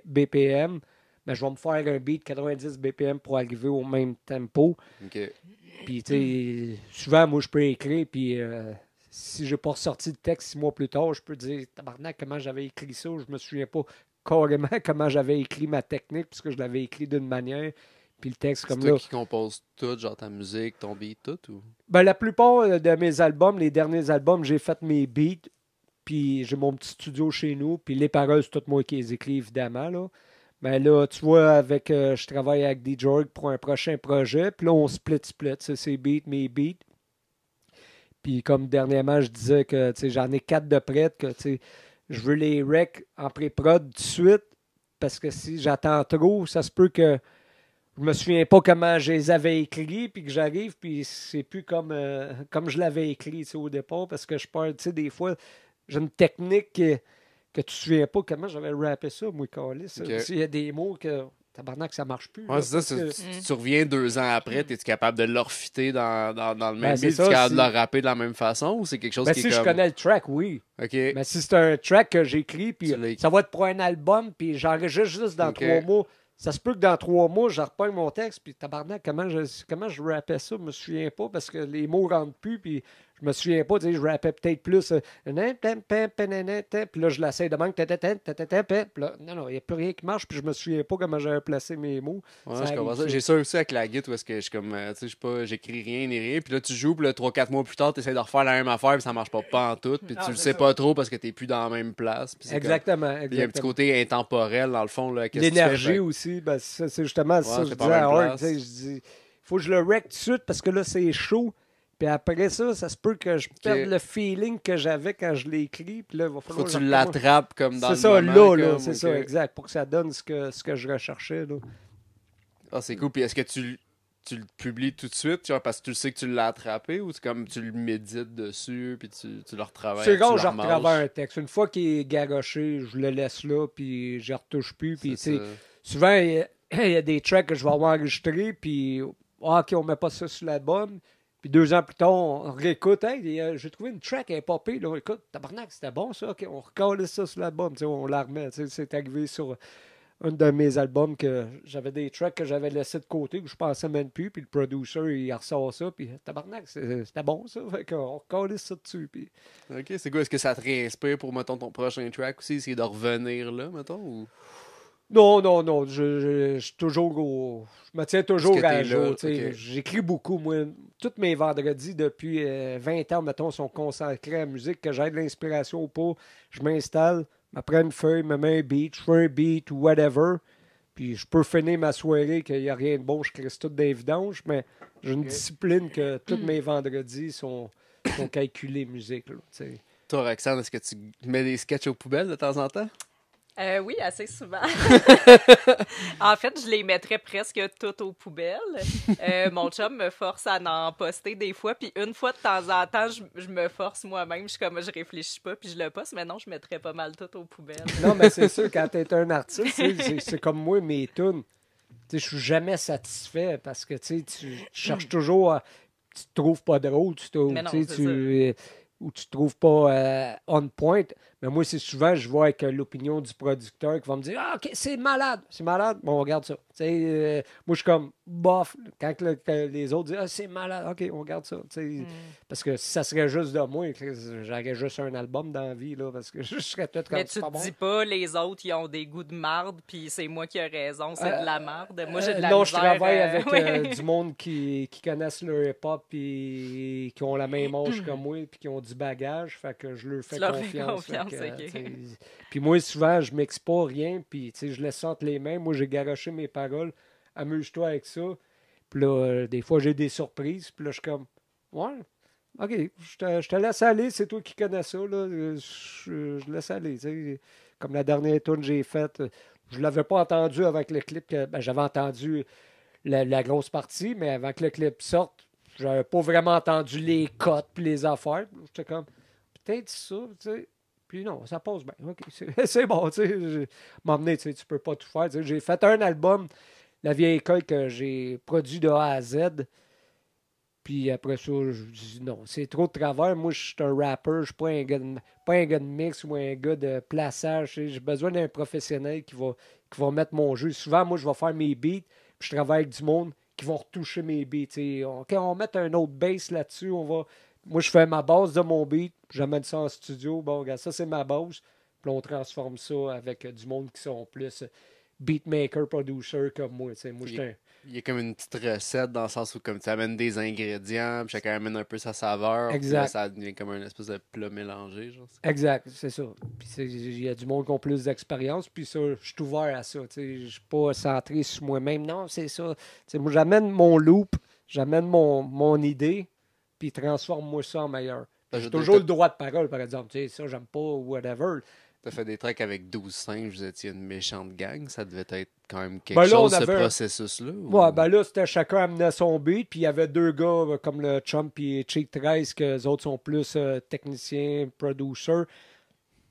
BPM. Mais je vais me faire un beat 90 BPM pour arriver au même tempo. OK. Puis, tu sais, souvent, moi, je peux écrire, puis si j'ai pas ressorti de texte 6 mois plus tard, je peux dire, tabarnak, comment j'avais écrit ça, je me souviens pas carrément comment j'avais écrit ma technique, puisque je l'avais écrit d'une manière, puis le texte C'est comme toi là. qui composes tout, genre ta musique, ton beat, tout? Ou... Ben, la plupart de mes albums, les derniers albums, j'ai fait mes beats, puis j'ai mon petit studio chez nous, puis les paroles, c'est tout moi qui les écris, évidemment, là. Mais là, tu vois, je travaille avec DJ pour un prochain projet, puis là, on split, c'est ses beats, mes beats. Puis comme dernièrement, je disais que, tu sais, j'en ai 4 de prêtes, que, tu sais, je veux les rec en pré-prod tout de suite, parce que si j'attends trop, ça se peut que je me souviens pas comment je les avais écrits, puis que j'arrive, puis c'est plus comme je l'avais écrit, tu sais, au départ, parce que je parle, tu sais, des fois, j'ai une technique que tu te souviens pas comment j'avais rappé ça, moi, Calis. Ok. S'il y a des mots que, tabarnak, ça marche plus. Ouais, là, c'est ça. parce que- Tu reviens 2 ans après, es-tu capable de leur fitter dans le même c'est beat? ça, Es-tu capable si- de leur rapper de la même façon ou c'est quelque chose Ben, qui si est je comme... connais le track, oui. OK. Mais si c'est un track que j'écris, puis Tu l'as écrit. ça va être pour un album, puis j'enregistre juste dans Ok. 3 mois. Ça se peut que dans 3 mois, je reprenne mon texte, puis tabarnak, comment je rappais ça, je me souviens pas, parce que les mots rentrent plus, puis Je me souviens pas, tu sais, je rappais peut-être plus. Puis là, je l'essaie de manque. Puis là, non, il n'y a plus rien qui marche. Puis je me souviens pas comment j'avais placé mes mots. Ouais, je comprends ça. J'ai ça aussi avec la guitare où est-ce que je suis comme, tu sais, j'écris rien ni rien. Puis là, tu joues, puis là, 3-4 mois plus tard, tu essaies de refaire la même affaire, puis ça marche pas en tout. Puis tu le sais pas trop parce que t'es plus dans la même place. Exactement. Il y a un petit côté intemporel, dans le fond. L'énergie aussi, ben, c'est justement ça. Je disais à Hart, je dis, faut que je le wreck tout de suite parce que là, c'est chaud. Puis après ça, ça se peut que je perde le feeling que j'avais quand je l'ai écrit. Puis là, il va falloir faut que tu l'attrapes comme dans le moment. C'est ça, là, c'est ça, exact, pour que ça donne ce que je recherchais. Là. Ah, c'est cool. Puis est-ce que tu le publies tout de suite, genre, parce que tu sais que tu l'as attrapé, ou c'est comme tu le médites dessus, puis tu le retravailles? C'est quand je retravaille un texte. Une fois qu'il est garoché, je le laisse là, puis je ne retouche plus. Puis souvent, il y a des tracks que je vais avoir enregistrés, puis OK, on ne met pas ça sur l'album. Puis 2 ans plus tard, on réécoute. Hey, j'ai trouvé une track, elle est popée. Là, écoute, tabarnak, c'était bon ça. OK, on recolle ça sur l'album. On la remet. C'est arrivé sur un de mes albums que j'avais des tracks que j'avais laissés de côté, que je pensais même plus. Puis le producer, il ressort ça. Puis tabarnak, c'était bon ça. Fait qu'on recolle ça dessus. Puis... OK, c'est quoi? Est-ce que ça te réinspire pour, mettons, ton prochain track aussi? Essayer de revenir là, mettons? Ou... Non. Je suis toujours je me tiens toujours à jour. Okay. J'écris beaucoup, moi. Tous mes vendredis depuis 20 ans, mettons, sont consacrés à la musique, que j'ai de l'inspiration ou pas. Je m'installe, me prends une feuille, me mets un beat, je fais un beat ou whatever. Puis je peux finir ma soirée qu'il n'y a rien de bon, je crée tout des vidanges, mais j'ai une discipline que tous mes vendredis sont calculés musique. Là, toi, Roxane, est-ce que tu mets des sketchs aux poubelles de temps en temps? Oui, assez souvent. En fait, je les mettrais presque toutes aux poubelles. Mon chum me force à en poster des fois, puis une fois de temps en temps, je me force moi-même. Je suis comme, je réfléchis pas, puis je le poste, mais non, je mettrais pas mal tout aux poubelles. Non, mais c'est sûr, quand t'es un artiste, c'est comme moi, mes tunes. Je suis jamais satisfait parce que tu cherches toujours à... Tu te trouves pas drôle, ou tu te trouves pas on point. Mais moi, c'est souvent, je vois avec l'opinion du producteur qui va me dire « Ah, OK, c'est malade. Bon, on regarde ça. » moi, je suis comme bof. Quand les autres disent « Ah, c'est malade. OK, on regarde ça. » Parce que si ça serait juste de moi, j'aurais juste un album dans la vie, là, parce que je serais peut-être comme mais tu te dis pas, les autres, ils ont des goûts de marde, puis c'est moi qui ai raison, c'est de la marde. Moi, j'ai de la misère. Je travaille avec du monde qui connaissent le hip-hop, puis qui ont la même âge que moi, puis qui ont du bagage, fait que je leur fais confiance. Puis moi, souvent, je mixe pas rien, puis je laisse ça entre les mains. Moi, j'ai garoché mes paroles. Amuse-toi avec ça. Puis là, des fois, j'ai des surprises. Puis là, je suis comme, ouais, OK, je te laisse aller. C'est toi qui connais ça. Là. Je laisse aller. T'sais. Comme la dernière tune que j'ai faite, je l'avais pas entendu avec le clip. J'avais entendu la grosse partie, mais avant que le clip sorte, j'avais pas vraiment entendu les cotes puis les affaires. J'étais comme, peut-être ça, tu sais. Puis non, ça passe bien. OK, c'est bon, tu sais. M'emmener, tu sais, tu peux pas tout faire. T'sais. J'ai fait un album, La vieille école, que j'ai produit de A à Z. Puis après ça, je dis non, c'est trop de travers. Moi, je suis un rapper, je suis pas un gars de mix ou un gars de plaçage. J'ai besoin d'un professionnel qui va mettre mon jeu. Souvent, moi, je vais faire mes beats, puis je travaille avec du monde qui vont retoucher mes beats. OK, on va mettre un autre bass là-dessus, Moi, je fais ma base de mon beat, j'amène ça en studio. Bon, regarde, ça, c'est ma base. Puis on transforme ça avec du monde qui sont plus beatmaker, producer comme moi. Moi, il y a comme une petite recette dans le sens où comme tu amènes des ingrédients, puis chacun amène un peu sa saveur. Exact. Là, ça devient comme un espèce de plat mélangé. Genre. Exact, c'est ça. Puis il y a du monde qui ont plus d'expérience, puis ça, je suis ouvert à ça. Je ne suis pas centré sur moi-même. Non, c'est ça. Moi, j'amène mon loop, j'amène mon idée, puis transforme-moi ça en meilleur. J'ai toujours le droit de parole, par exemple. Ça, j'aime pas, whatever. T'as fait des tracks avec 12 singes, vous étiez une méchante gang. Ça devait être quand même quelque chose, ce processus-là? Ou... Ouais, ben là, c'était chacun amenait son beat, puis il y avait 2 gars comme le Chum et Cheek 13, que les autres sont plus techniciens, producers.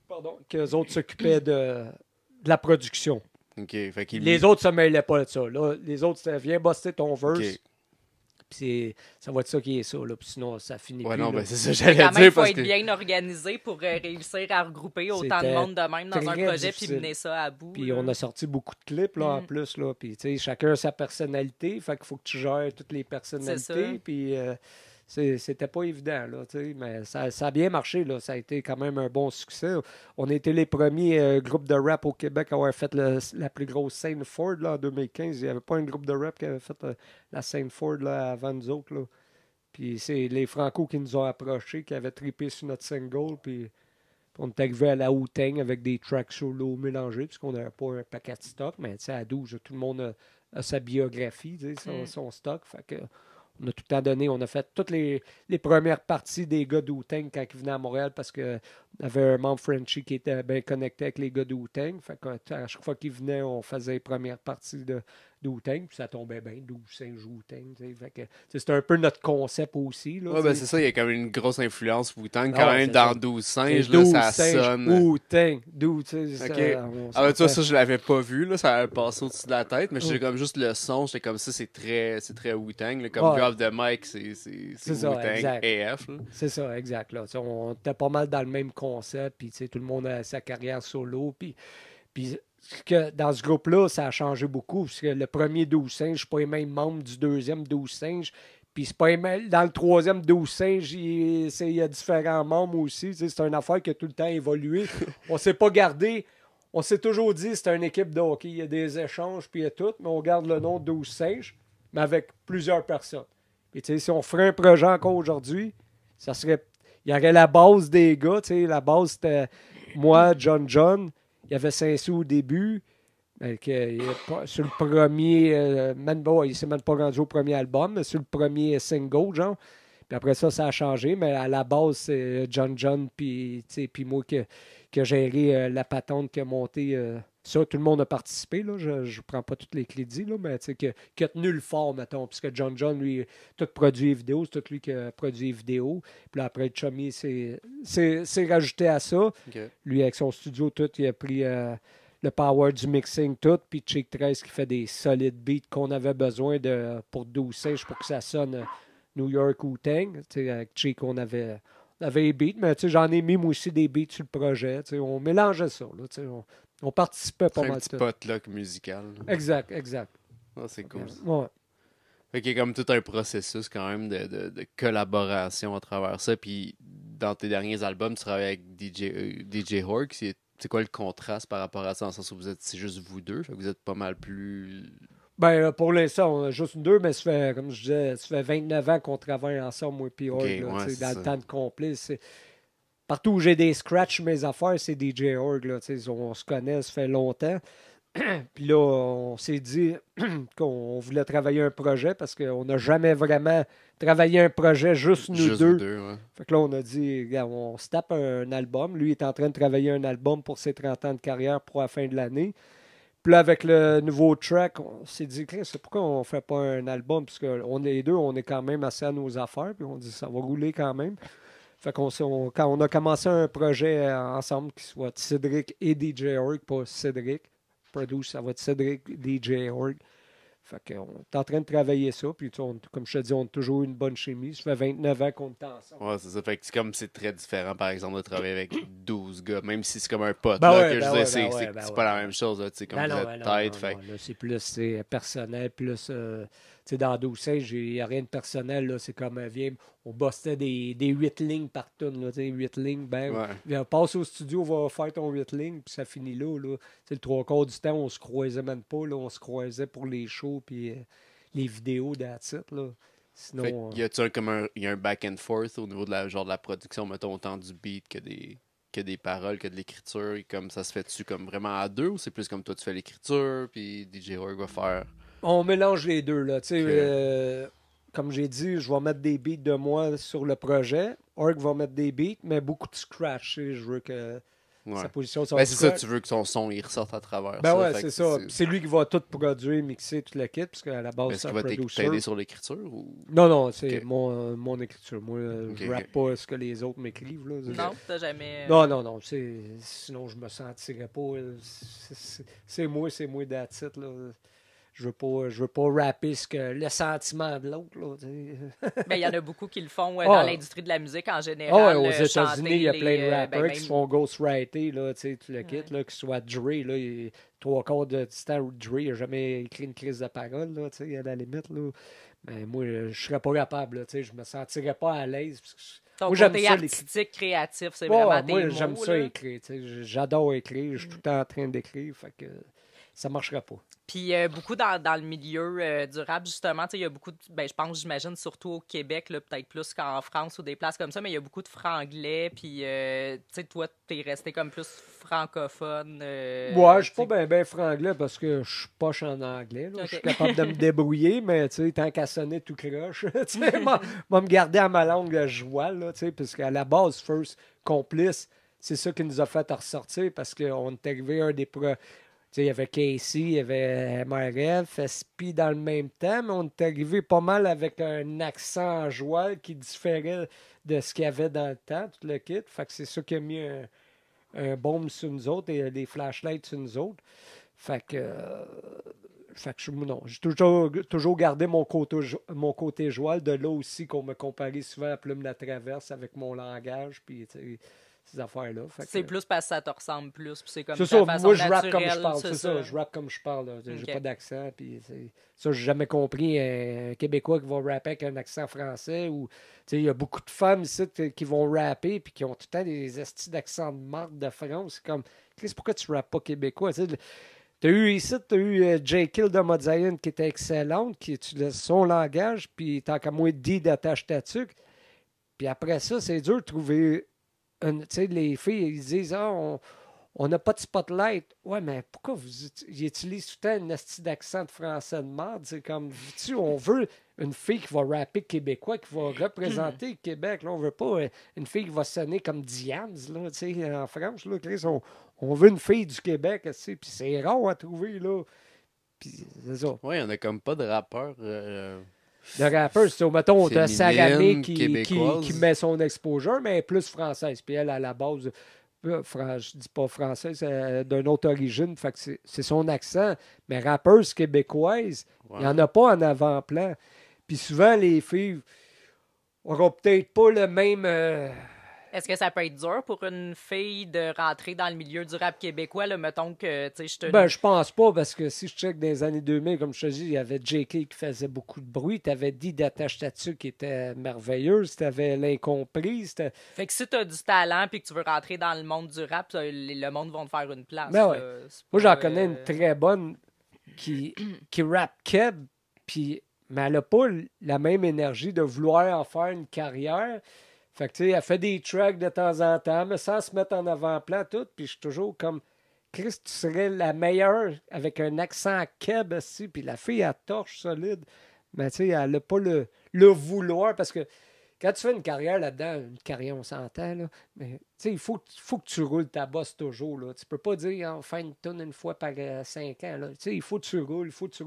Pardon, que les autres s'occupaient de la production. OK. Les autres se mêlaient pas de ça. Là, les autres, c'était viens bosser ton verse. Okay. Puis ça va être ça qui est ça, là. Puis sinon, ça finit plus. Non, là. ben c'est ça, j'allais dire. Il faut être bien organisé pour réussir à regrouper autant de monde de même dans un projet puis mener ça à bout. Puis on a sorti beaucoup de clips, là, en plus, là. Puis, tu sais, chacun a sa personnalité. Fait qu'il faut que tu gères toutes les personnalités. Puis, C'était pas évident, là, mais ça a bien marché. Là. Ça a été quand même un bon succès. On a été les premiers groupes de rap au Québec à avoir fait la plus grosse scène Ford là, en 2015. Il n'y avait pas un groupe de rap qui avait fait la scène Ford là, avant nous autres. Là. Puis c'est les Franco qui nous ont approchés, qui avaient trippé sur notre single. Puis on est arrivé à la Wu-Tang avec des tracks solo mélangés, puisqu'on n'avait pas un paquet de stock. Mais à 12, tout le monde a sa biographie, son stock. Fait que on a tout le temps donné. On a fait toutes les premières parties des gars de Wu-Tang quand ils venaient à Montréal parce qu'on avait un membre Frenchie qui était bien connecté avec les gars de Wu-Tang. Fait que, à chaque fois qu'ils venaient, on faisait les premières parties de Wu-Tang. Puis ça tombait bien, 12-5 Wu-Tang. Fait que c'était un peu notre concept aussi. Là, ben c'est ça, il y a quand même une grosse influence Wu-Tang quand Ah, même c'est dans ça. 12 singes. Là, ça sonne. Wu-Tang, Ok. Tu vois, ça, je l'avais pas vu, là, ça avait passé au-dessus de la tête, mais j'étais comme juste le son, j'étais comme ça, c'est très Wu-Tang. Là, comme Ouais. Drop the Mic, c'est ça, Wu-Tang exact. AF. Là. C'est ça, exact. Là. On était pas mal dans le même concept, puis tout le monde a sa carrière solo. Puis que dans ce groupe-là, ça a changé beaucoup, parce que le premier 12 singes, je ne suis pas les mêmes membres du deuxième 12 singes. Puis c'est pas les mêmes, dans le troisième 12 singes, il y a différents membres aussi. C'est une affaire qui a tout le temps évolué. On ne s'est pas gardé. On s'est toujours dit que c'était une équipe de hockey. Il y a des échanges, puis il y a tout, mais on garde le nom 12 singes, mais avec plusieurs personnes. Et si on ferait un projet encore aujourd'hui, ça serait. Il y aurait la base des gars. La base, c'était moi, John. Il y avait Saint-Sou au début. Sur le premier. Il s'est même pas rendu au premier album, mais sur le premier single, genre. Puis après ça a changé. Mais à la base, c'est John, puis moi qui a géré la patente, qui a monté. Ça, tout le monde a participé. Là. Je ne prends pas tous les crédits, là, mais qui a tenu le fort, mettons. Puisque John, lui, tout produit les vidéos. C'est tout lui qui a produit les vidéos. Puis là, après, Chummy s'est rajouté à ça. Okay. Lui, avec son studio, tout, il a pris le power du mixing, tout. Puis Chick 13 qui fait des solides beats qu'on avait besoin pour 12 singes pour que ça sonne New York Wu-Tang. Avec Chick, on avait les beats, mais j'en ai mis moi aussi des beats sur le projet. On mélangeait ça. Là, on participait pas C'est un mal. petit potluck musical. Là. Exact. Ah, c'est cool. Ouais. Fait qu'il y a comme tout un processus quand même de collaboration à travers ça. Puis dans tes derniers albums, tu travailles avec DJ Hork. C'est quoi le contraste par rapport à ça, dans le sens où c'est juste vous deux? Fait que vous êtes pas mal plus... Ben, pour l'instant, on a juste deux, mais ça fait, comme je disais, ça fait 29 ans qu'on travaille ensemble, moi et Hork. Okay, Là, ouais, dans ça. le temps de complice. Partout où j'ai des scratchs, mes affaires, c'est DJ Hork. Là, on se connaît, ça fait longtemps. Puis là, on s'est dit qu'on voulait travailler un projet parce qu'on n'a jamais vraiment travaillé un projet juste nous deux. Ouais. Fait que là, on a dit, regarde, on se tape un album. Lui est en train de travailler un album pour ses 30 ans de carrière pour la fin de l'année. Puis là, avec le nouveau track, on s'est dit, c'est pourquoi on ne fait pas un album? Parce qu'on est les deux, on est quand même assez à nos affaires. Puis on dit, ça va rouler quand même. Fait quand on a commencé un projet ensemble qui soit Cédric et DJ Hork, pas Cédric. Produce, ça va être Cédric, DJ Hork. Fait qu'on est en train de travailler ça. Puis comme je te dis, on a toujours eu une bonne chimie. Ça fait 29 ans qu'on est ensemble. Ouais, c'est ça. Fait que c'est très différent, par exemple, de travailler avec 12 gars. Même si c'est comme un pote. Ben là, ouais, que ben je ouais, disais, ben c'est ouais, ben c'est ouais. pas la même chose. Là, comme Ben vous non, êtes ben tête. non, Fait non, là, c'est plus personnel, plus dans 12 singes, il n'y a rien de personnel. Là, c'est comme on bossait des 8 lignes par tonne. Là, 8 lignes, on passe au studio, on va faire ton 8 lignes, puis ça finit là. Le 3/4 du temps, on se croisait même pas. Là, on se croisait pour les shows, puis les vidéos d'Atit. Sinon, y a-tu il y a un back and forth au niveau de la production, mettons, autant du beat que des paroles, que de l'écriture, et comme ça se fait-tu comme vraiment à deux, ou c'est plus comme toi tu fais l'écriture, puis DJ Hork va faire... On mélange les deux. Là, comme j'ai dit, je vais mettre des beats de moi sur le projet. Hork va mettre des beats, mais beaucoup de scratch. Je veux que sa position soit c'est ça, tu veux que son son il ressorte à travers ben ça. ouais, c'est ça. C'est lui qui va tout produire, mixer, tout le kit, parce qu'à la base, est-ce c'est qu'il un va producer. t'aider sur l'écriture? Ou... Non, c'est Ok. mon écriture. Moi, je rappe pas ce que les autres m'écrivent. Là. Non, t'as jamais... Non. Sinon, je me sentirais pas. C'est moi, that's it, là. Je veux pas rapper le sentiment de l'autre. Ben, il y en a beaucoup qui le font Ah. dans l'industrie de la musique en général. Aux États-Unis, chanter il y a plein de les, rappers ben, qui se même- font ghostwriter, là, tu le kit, là, que ce soit Dre, là, 3/4 du temps, Dre n'a jamais écrit une crise de parole, là, à la limite. Là. Mais moi, je serais pas capable. Là, je me sentirais pas à l'aise. Parce que Ton moi, j'aime côté ça, artistique, créatif, c'est Ouais, vraiment tes moi, mots. j'aime ça là. écrire. J'adore écrire. Je suis tout le temps en train d'écrire. Fait que ça marcherait pas. Puis beaucoup dans le milieu du rap, justement, il y a beaucoup, je pense, j'imagine, surtout au Québec, là, peut-être plus qu'en France ou des places comme ça, mais il y a beaucoup de franglais, puis, toi, t'es resté comme plus francophone. Ouais, je suis pas bien franglais parce que je suis poche en anglais. Là. Ok. Je suis capable de me débrouiller, mais tant qu'à sonner tout croche, moi me garder à ma langue joie, là, parce qu'à la base, First Complice, c'est ça qui nous a fait ressortir parce qu'on est arrivé un des il y avait Casey, il y avait MRF, SP dans le même temps, mais on est arrivé pas mal avec un accent en joie qui différait de ce qu'il y avait dans le temps, tout le kit. Fait que c'est ça qui a mis un bombe sur nous autres et des flashlights sur nous autres. Fait que non, j'ai toujours gardé mon côté joual, de là aussi qu'on me comparait souvent à Plume la Traverse avec mon langage, puis ces affaires-là. C'est plus parce que ça te ressemble plus, puis c'est comme c'est ta ça, façon moi je rappe comme je naturelle, parle, c'est ça, je rappe comme je parle, là. J'ai Ok. pas d'accent, puis ça, j'ai jamais compris un Québécois qui va rapper avec un accent français, ou, il y a beaucoup de femmes ici qui vont rapper, puis qui ont tout le temps des estis d'accent de marde de France, c'est comme, Chris, pourquoi tu rappes pas québécois, t'as eu J. Kill de Mozaïen qui était excellente, qui utilisait son langage, puis tant qu'à moi, dit d'attache ta tuque. Puis après ça, c'est dur de trouver. Les filles, ils disent on n'a pas de spotlight. Ouais, mais pourquoi ils utilisent tout le temps une astuce d'accent de français de merde? C'est comme, on veut une fille qui va rapper québécois, qui va représenter le Québec. Là, on veut pas une fille qui va sonner comme Diams là, en France. Là, Chris, on veut une fille du Québec, puis c'est rare à trouver. Là. Puis c'est ça. Ouais, il n'y en a comme pas de rappeurs. Le rappeur, c'est, mettons, t'as Saramé qui met son exposure, mais plus française. Puis elle, à la base, je dis pas française, d'une autre origine, fait que c'est son accent. Mais rappeuse québécoise, il n'y en a pas en avant-plan. Puis souvent, les filles n'auront peut-être pas le même... Est-ce que ça peut être dur pour une fille de rentrer dans le milieu du rap québécois, là, mettons que, je pense pas, parce que si je check dans les années 2000, comme je te dis, il y avait JK qui faisait beaucoup de bruit, t'avais dit d'attache statue qui était merveilleuse, t'avais l'incomprise. Fait que si t'as du talent puis que tu veux rentrer dans le monde du rap, le monde va te faire une place. Ben ouais. Moi, j'en connais une très... très bonne qui rappe keb, mais elle n'a pas la même énergie de vouloir en faire une carrière. Fait que, tu sais, elle fait des tracks de temps en temps, mais sans se mettre en avant-plan, tout. Puis je suis toujours comme, Chris, tu serais la meilleure avec un accent keb aussi. Puis la fille, elle torche solide. Mais tu sais, elle n'a pas le vouloir. Parce que quand tu fais une carrière là-dedans, une carrière, on s'entend, là, mais tu sais, il faut que tu roules ta bosse toujours. Là. Tu peux pas dire, on fait une tonne une fois par 5 ans. Là. Tu sais, il faut que tu roules. Puis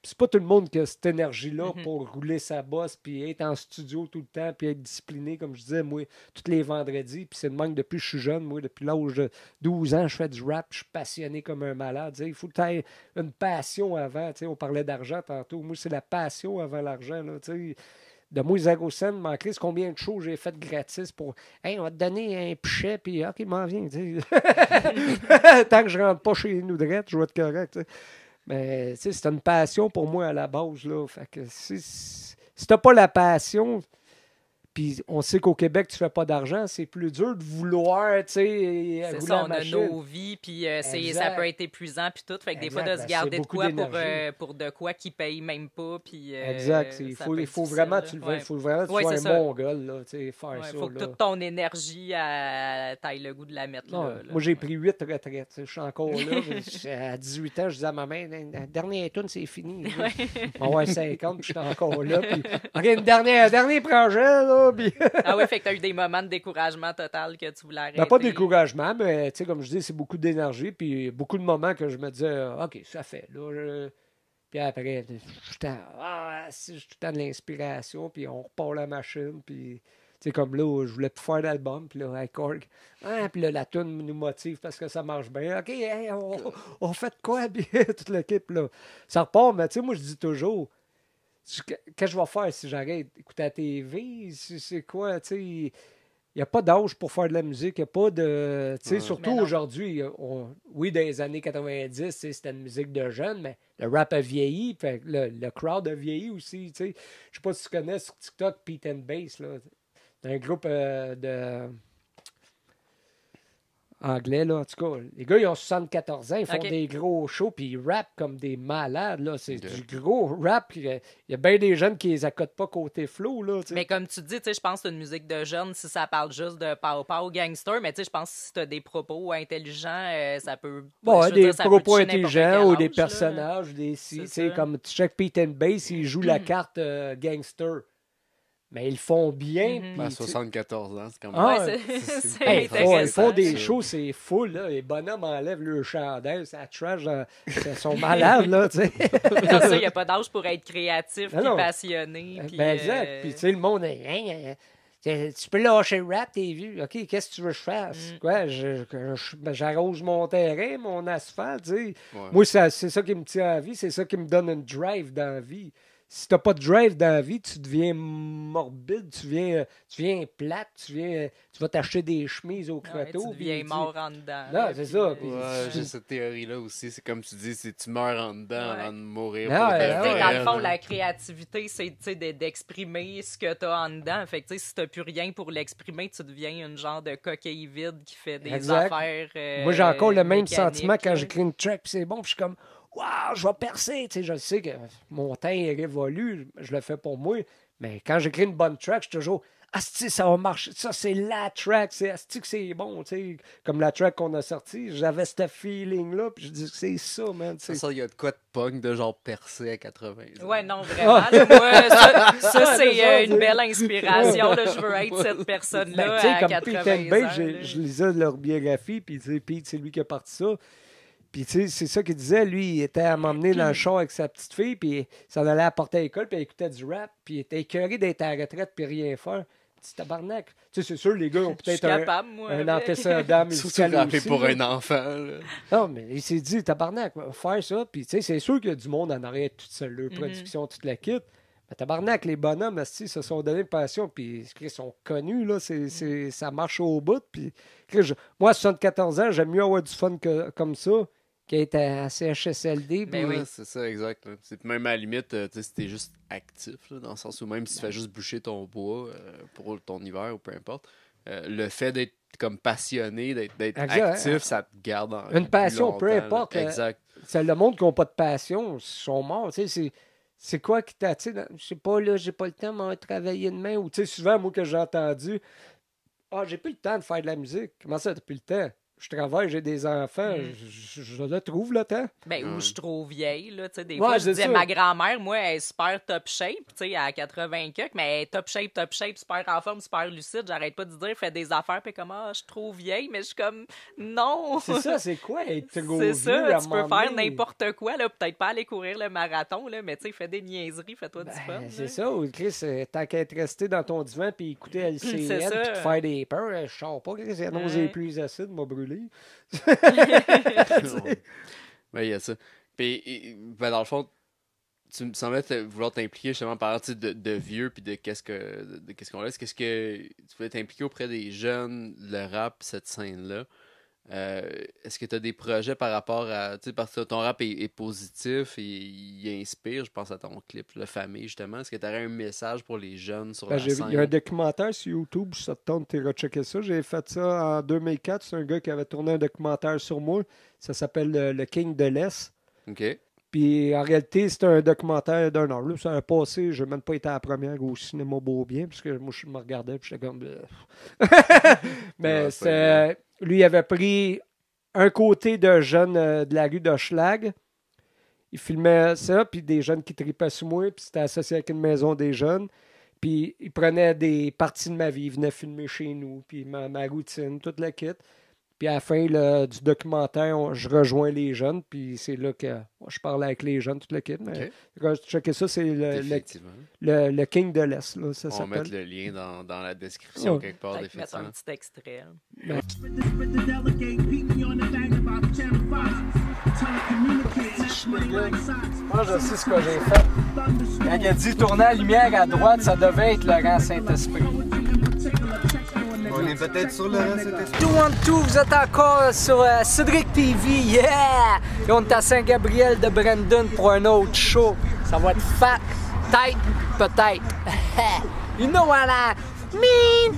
c'est pas tout le monde qui a cette énergie-là pour rouler sa bosse, puis être en studio tout le temps, puis être discipliné, comme je disais, moi, tous les vendredis. Puis c'est de même depuis que je suis jeune. Moi, depuis l'âge de 12 ans, je fais du rap, je suis passionné comme un malade. Tu sais, il faut que tu aies une passion avant. Tu sais, on parlait d'argent tantôt. Moi, c'est la passion avant l'argent. Là, tu sais. De moi, 0 cents, manquerait combien de shows j'ai fait gratis pour. Hey, on va te donner un pichet, puis OK, il m'en vient. Tant que je rentre pas chez nous direct, je vais être correct. T'sais. Mais c'est une passion pour moi à la base. Là. Fait que si t'as pas la passion, puis on sait qu'au Québec, tu fais pas d'argent, c'est plus dur de vouloir, tu sais, c'est rouler ça, la on machine. a nos vies, puis ça peut être épuisant, puis tout. Fait que des fois, de se garder de quoi pour de quoi qui paye même pas, puis... exact. Il faut vraiment, tu sois un mongol, là, tu sais, faire ça. Il faut que toute ton énergie, t'ailles le goût de la mettre là. Moi, j'ai pris 8 retraites. Je suis encore là. À 18 ans, je disais à ma mère, la dernière tourne, c'est fini. On va avoir 50, puis je suis encore là. Puis, OK, un dernier projet, là. Puis... ah oui, fait que tu as eu des moments de découragement total que tu voulais arrêter. Ben, pas de découragement, mais comme je dis, c'est beaucoup d'énergie. Puis beaucoup de moments que je me disais, OK, ça fait. Là, Puis après, je suis tout le temps de l'inspiration. Puis on repart la machine. Puis comme là, je voulais plus faire d'album. Puis là, avec Korg. Puis là, la tune nous motive parce que ça marche bien. OK, hey, on fait de quoi? Puis toute l'équipe, là. Ça repart, mais moi, je dis toujours. Qu'est-ce que je vais faire si j'arrête d'écouter la TV? C'est quoi, tu sais? n'y a pas d'âge pour faire de la musique. Il n'y a pas de... Tu sais, Ouais. surtout Mais non. aujourd'hui, oui, dans les années 90, tu sais, c'était une musique de jeunes, mais le rap a vieilli. Fait que le crowd a vieilli aussi. Tu sais. Je sais pas si tu connais sur TikTok Pete and Bass. Là. C'est un groupe de... anglais, là. En tout cas, les gars, ils ont 74 ans, ils font Ok. des gros shows, puis ils rappent comme des malades, là. C'est Ok. du gros rap. Il y a bien des jeunes qui les accotent pas côté flow, là. tu sais. Mais comme tu dis, tu sais, je pense que c'est une musique de jeunes si ça parle juste de pow gangster, mais tu sais, je pense que si tu as des propos intelligents, ça peut. Bon, je veux des dire, ça peut propos toucher n'importe intelligents quel ou des âge, là. personnages, des si, C'est tu sais, ça. comme tu check Pete and Bass, ils jouent la carte gangster. Mais ils le font bien. puis, Mhm. Ben, à tu sais, 74 ans, c'est quand même... Ah, Ouais, c'est c'est hey, ils font intéressant. des shows, c'est full, là. Les bonhommes enlèvent leur chandail, ça trash, ils sont malades, là, tu sais. Non, ça, il n'y a pas d'âge pour être créatif Non, puis non. passionné. Puis, Ben, exact. Puis, tu sais, le monde est. Tu peux lâcher le rap, t'es vu. OK, qu'est-ce que tu veux que je fasse? Quoi? J'arrose mon terrain, mon asphalte, tu sais. Ouais. Moi, c'est ça qui me tient à vie, c'est ça qui me donne une drive dans la vie. Si t'as pas de drive dans la vie, tu deviens morbide, tu viens plate, tu vas t'acheter des chemises au ouais, crotteau. tu puis deviens tu- mort en dedans. Non, là, c'est puis, ça, puis- Ouais, j'ai cette théorie-là aussi. C'est comme tu dis, c'est tu meurs en dedans Ouais. avant de mourir. Ah, pour de ouais, Ben, tu sais, ouais, dans le vrai, fond, là. la créativité, c'est tu sais, d'exprimer ce que tu as en dedans. Fait que, tu sais, si tu n'as plus rien pour l'exprimer, tu deviens une genre de coquille vide qui fait des Exact. affaires. Moi, j'ai encore le même mécaniques, sentiment quand là. j'écris une track, puis c'est bon, puis je suis comme, waouh, je vais percer. Tu sais, je sais que mon temps est révolu, je le fais pour moi, mais quand j'écris une bonne track, je suis toujours, asti, ça va marcher. Ça, c'est la track, c'est asti que c'est bon. Tu sais, comme la track qu'on a sortie, j'avais ce feeling-là, puis je dis, c'est ça, man. tu sais. Ça, il y a de quoi de punk de genre percé à 80 ans. Ouais, non, vraiment. là, moi, ça, c'est c'est ça, une belle inspiration. Là, je veux être cette personne-là Ben, tu sais, à comme 80 Pete and Bass, ans. je lisais leur biographie, puis tu sais, Pete, c'est lui qui a parti ça. Puis tu sais, c'est ça qu'il disait, lui, il était à m'emmener dans le char avec sa petite fille, puis il s'en allait apporter à l'école, puis il écoutait du rap, puis il était écœuré d'être à la retraite, puis rien faire. Petit tabarnak. Tu sais, c'est sûr, les gars ont Je suis peut-être capable, moi. un avec. antécédent Surtout musical rappelé aussi, pour là. un enfant. Là. Non, mais il s'est dit, tabarnak, faire ça. Puis, tu sais, c'est sûr qu'il y a du monde en arrière toute seule, leur production, toute la kit. Mais tabarnak, les bonhommes, asti, se sont donné une passion, puis ils sont connus, là. Ça marche au bout. Puis, moi, à 74 ans, j'aime mieux avoir du fun comme ça qu'être à CHSLD. Ben puis- oui. C'est ça, exact. Là. C'est même à la limite, tu sais, si t'es juste actif, là, dans le sens où même si tu fais juste boucher ton bois pour ton hiver ou peu importe, le fait d'être comme passionné, d'être Exact. actif, ça te garde en Une passion, peu importe, Exact. C'est le monde qui n'a pas de passion, ils sont morts. Tu sais, c'est quoi qui t'attire? Je sais pas, là, j'ai pas le temps de travailler demain. Ou, tu sais, souvent, moi, que j'ai entendu, j'ai plus le temps de faire de la musique. Comment ça, t'as plus le temps? Je travaille, j'ai des enfants, je le trouve le temps. Ben, où je suis trop vieille, là, tu sais, des Ouais, fois, je c'est disais, ça. ma grand-mère, moi, elle est super top shape, tu sais, à 80 quelques, mais elle est top shape, super en forme, super lucide, j'arrête pas de dire, fait des affaires, puis comme, je suis trop vieille, mais je suis comme, non! C'est ça, c'est quoi être trop C'est vieux ça, à tu un peux moment faire donné? n'importe quoi, là, peut-être pas aller courir le marathon, là, mais tu sais, fais des niaiseries, fais-toi du fun. C'est là. ça, ou Chris, tant qu'à être resté dans ton divan puis écouter LCN C'est ça. puis te faire des peurs, je sors pas, Chris, la nausée Ouais. est plus acide, m'a brûlé. Ben, il y a ça. Puis, ben, dans le fond, tu me semblais vouloir t'impliquer justement par de vieux puis de qu'est-ce qu'on laisse. Qu'est-ce que tu voulais t'impliquer auprès des jeunes, le rap, cette scène-là? Est-ce que tu as des projets par rapport à. Tu sais, parce que ton rap est positif et il inspire, je pense à ton clip, La Famille, justement. Est-ce que tu aurais un message pour les jeunes sur Ben, la scène? il y a un documentaire sur YouTube, ça te tente de rechecker ça. J'ai fait ça en 2004. C'est un gars qui avait tourné un documentaire sur moi. Ça s'appelle Le King de l'Est. OK. Puis en réalité, c'était un documentaire d'un heure. Là, ça a passé, je n'ai même pas été à la première au cinéma Beaubien, parce que moi, je me regardais, puis j'étais comme. Mais Ouais, c'est lui, il avait pris un côté de jeunes de la rue d'Hochelag. Il filmait ça, puis des jeunes qui tripaient sur moi, puis c'était associé avec une maison des jeunes. Puis il prenait des parties de ma vie, il venait filmer chez nous, puis ma routine, toute la kit. Puis à la fin du documentaire, je rejoins les jeunes, puis c'est là que je parle avec les jeunes, toute la kit. Mais OK. quand je checkais ça, c'est Définitivement. le King de l'Est, là, ça On va s'appelle. mettre le lien dans la description Ouais. quelque part, Fait que mettre un définitivement. petit extrait. là. Moi, je sais ce que j'ai fait. Quand il a dit tourner la lumière à droite, ça devait être Laurent Saint-Esprit. On est peut-être sur le reste. 212, vous êtes encore sur Cédric TV, yeah! Et on est à Saint-Gabriel de Brandon pour un autre show. Ça va être fat, tight, peut-être. You know what I mean?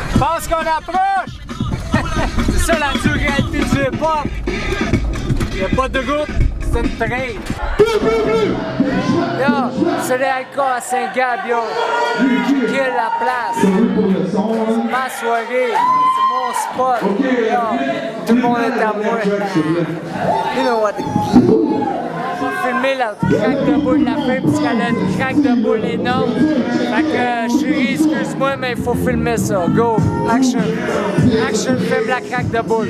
Je pense qu'on approche! C'est ça la dure réalité du hip-hop! Il n'y a pas de groupe, c'est une traîne! Yo, c'est l'alcool à Saint-Gab, yo! Kill la place! C'est ma soirée! C'est mon spot! Yo, tout le monde est à moi! You know what? On va filmer la craque de boule de la fin parce qu'elle a une craque de boule énorme. Fait que chérie, excuse-moi, mais il faut filmer ça. Go! Action! Action, filme la craque de boule.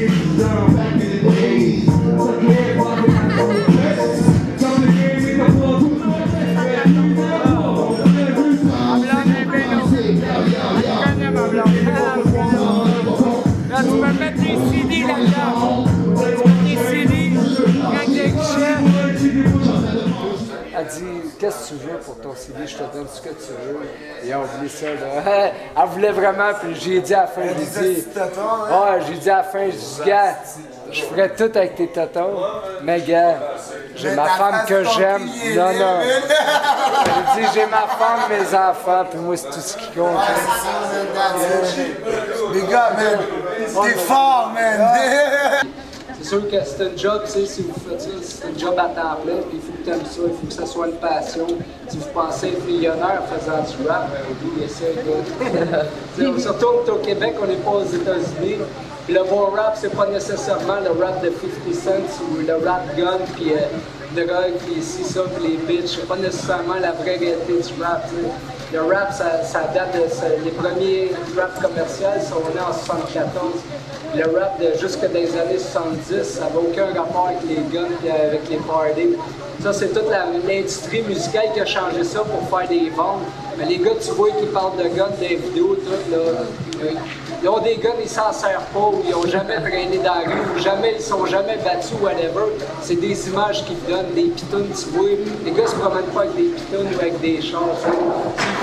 Là, tu peux mettre des CD là-dedans. Tu peux mettre des CD, craque de guichet. Elle dit, qu'est-ce que tu veux pour ton CD? Je te donne ce que tu veux. Et on oublie ça, là. Elle voulait vraiment, puis j'ai dit à la fin, j'ai dit à la fin, gars, je ferais tout avec tes tatons, mais gars, j'ai ma femme que j'aime. Non. J'ai dit, j'ai ma femme, mes enfants, puis moi, c'est tout ce qui compte. Les gars, man, t'es fort, man. C'est sûr que c'est un job, tu sais, si vous faites ça, c'est un job à temps plein, puis il faut que tu aimes ça, il faut que ça soit une passion. Si vous pensez être millionnaire en faisant du rap, oubliez ça, écoute. Surtout on est au Québec, on n'est pas aux États-Unis. Puis le bon rap, c'est pas nécessairement le rap de 50 Cent ou le rap gun, puis le gars qui est ici, ça, puis les bitches. C'est pas nécessairement la vraie réalité du rap, tu sais. Le rap, ça date de... les premiers rap commerciaux sont nés en 74. Le rap, jusque dans les années 70, ça n'avait aucun rapport avec les guns et avec les parties. Ça, c'est toute l'industrie musicale qui a changé ça pour faire des ventes. Mais les gars, tu vois, qui parlent de guns, des vidéos, tout, là, ils ont des guns, ils s'en servent pas, ou ils n'ont jamais traîné dans la rue, ou jamais, ils sont jamais battus, whatever. C'est des images qu'ils donnent, des pitounes, tu vois. Les gars se promènent pas avec des pitounes ou avec des chars. Si vous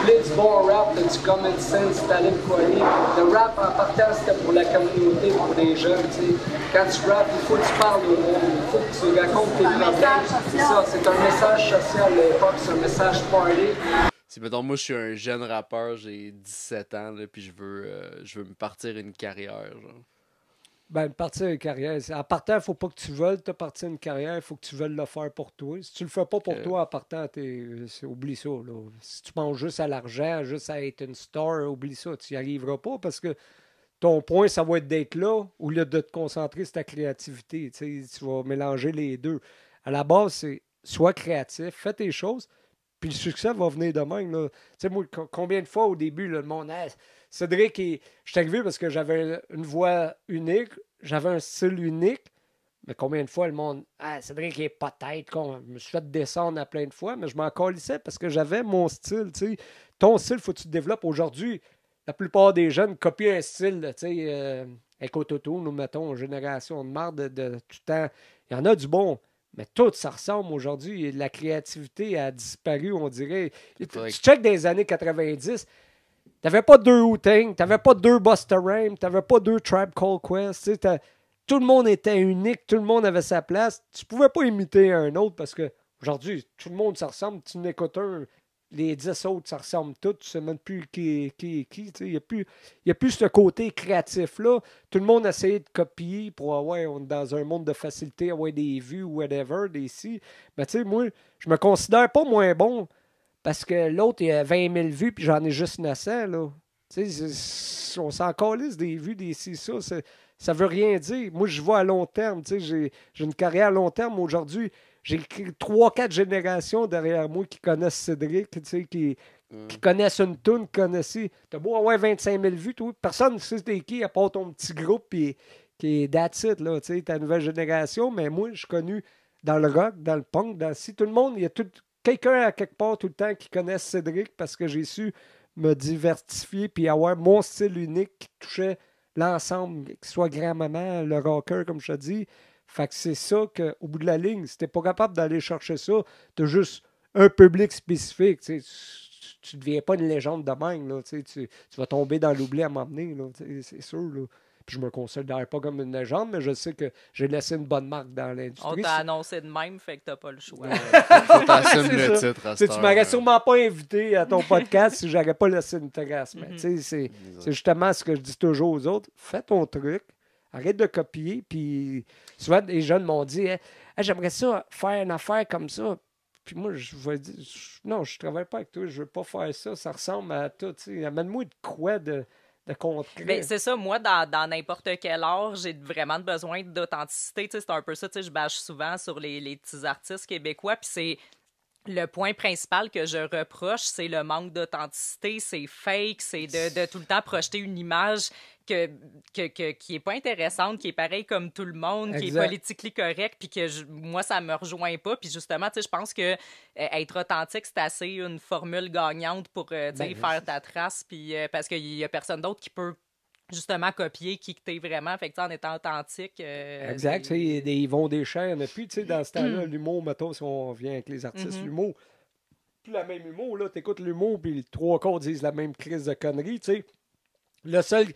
voulez du bon rap, du common sense, t'allais me coller. Le rap, en partant, c'était pour la communauté, pour les jeunes, tu sais. Quand tu rappes, il faut que tu parles au monde, il faut que tu racontes tes problèmes. C'est ça, c'est un message social, le hip-hop, c'est un message party. Si, mettons, moi, je suis un jeune rappeur, j'ai 17 ans, là, puis je veux me partir une carrière, genre. Ben, partir une carrière. En partant, il ne faut pas que tu veuilles te partir une carrière, il faut que tu veuilles le faire pour toi. Si tu le fais pas pour toi en partant, oublie ça, là. Si tu penses juste à l'argent, juste à être une star, oublie ça. Tu n'y arriveras pas parce que ton point, ça va être d'être là au lieu de te concentrer sur ta créativité. Tu vas mélanger les deux. À la base, c'est sois créatif, fais tes choses. Puis le succès va venir de même. Tu sais, moi, combien de fois au début, là, le monde, Cédric, je suis arrivé parce que j'avais une voix unique, j'avais un style unique. Mais combien de fois le monde, Cédric est peut-être, je me suis fait descendre à plein de fois, mais je m'en calissais parce que j'avais mon style. T'sais. Ton style, il faut que tu te développes. Aujourd'hui, la plupart des jeunes copient un style, avec Autotune, nous mettons, génération de marde de tout le temps. Il y en a du bon. Mais tout, ça ressemble aujourd'hui. La créativité a disparu, on dirait. Tu checkes dans les années 90, t'avais pas deux Wu-Tang, t'avais pas deux Busta Rhymes, t'avais pas deux Tribe Called Quest. Tout le monde était unique, tout le monde avait sa place. Tu pouvais pas imiter un autre parce que aujourd'hui, tout le monde, ça ressemble. Tu n'écoutes un, les 10 autres, ça ressemble tout. Tu sais même plus qui est qui. Il n'y a plus ce côté créatif-là. Tout le monde essayait de copier pour on est dans un monde de facilité, avoir des vues, whatever, des si. Mais tu sais, moi, je me considère pas moins bon parce que l'autre, il a 20 000 vues puis j'en ai juste 900, là. Tu sais, on s'en calisse des vues, des si, ça. Ça veut rien dire. Moi, je vois à long terme. Tu sais, j'ai une carrière à long terme aujourd'hui. J'ai 3-4 générations derrière moi qui connaissent Cédric, tu sais, qui connaissent une toune, qui connaissent... T'as beau avoir 25 000 vues, toi. Personne ne sait t'es qui, à part ton petit groupe qui est that's it, là, tu sais, ta nouvelle génération. Mais moi, je suis connu dans le rock, dans le punk, tout le monde, il y a quelqu'un à quelque part tout le temps qui connaît Cédric parce que j'ai su me diversifier puis avoir mon style unique qui touchait l'ensemble, que ce soit grand-maman, le rocker, comme je te dis, Fait que c'est ça qu'au bout de la ligne, si t'es pas capable d'aller chercher ça, t'as juste un public spécifique. Tu ne deviens pas une légende de même. Là, tu vas tomber dans l'oubli à m'emmener, c'est sûr. Là. Puis je me considère pas comme une légende, mais je sais que j'ai laissé une bonne marque dans l'industrie. On t'a annoncé de même, fait que t'as pas le choix. Faut t'assumer le ça. titre à Tu cette m'aurais heure. sûrement pas invité à ton podcast si j'aurais pas laissé une trace. Mais c'est justement ce que je dis toujours aux autres. Fais ton truc, arrête de copier. Puis souvent, les jeunes m'ont dit hey, j'aimerais ça faire une affaire comme ça. Puis moi, je vais dire non, je travaille pas avec toi, je veux pas faire ça. Ça ressemble à tout. Amène-moi de quoi de concret. Ben, c'est ça, moi, dans n'importe quel art, j'ai vraiment besoin d'authenticité. C'est un peu ça, je bâche souvent sur les petits artistes québécois, puis c'est le point principal que je reproche, c'est le manque d'authenticité, c'est fake, c'est de tout le temps projeter une image qui est pas intéressante, qui est pareil comme tout le monde, qui est politiquement correct, puis que moi, ça me rejoint pas. Puis justement, je pense que être authentique, c'est assez une formule gagnante pour faire ta trace, puis parce qu'il y a personne d'autre qui peut justement copier qui que t'es vraiment. Fait que en étant authentique... exact. Ils vont des chaînes. Puis, dans ce temps-là, l'humour, mettons, si on vient avec les artistes, l'humour, plus la même humour, là, t'écoutes l'humour, puis les 3/4 disent la même crise de conneries, tu sais. Le seul...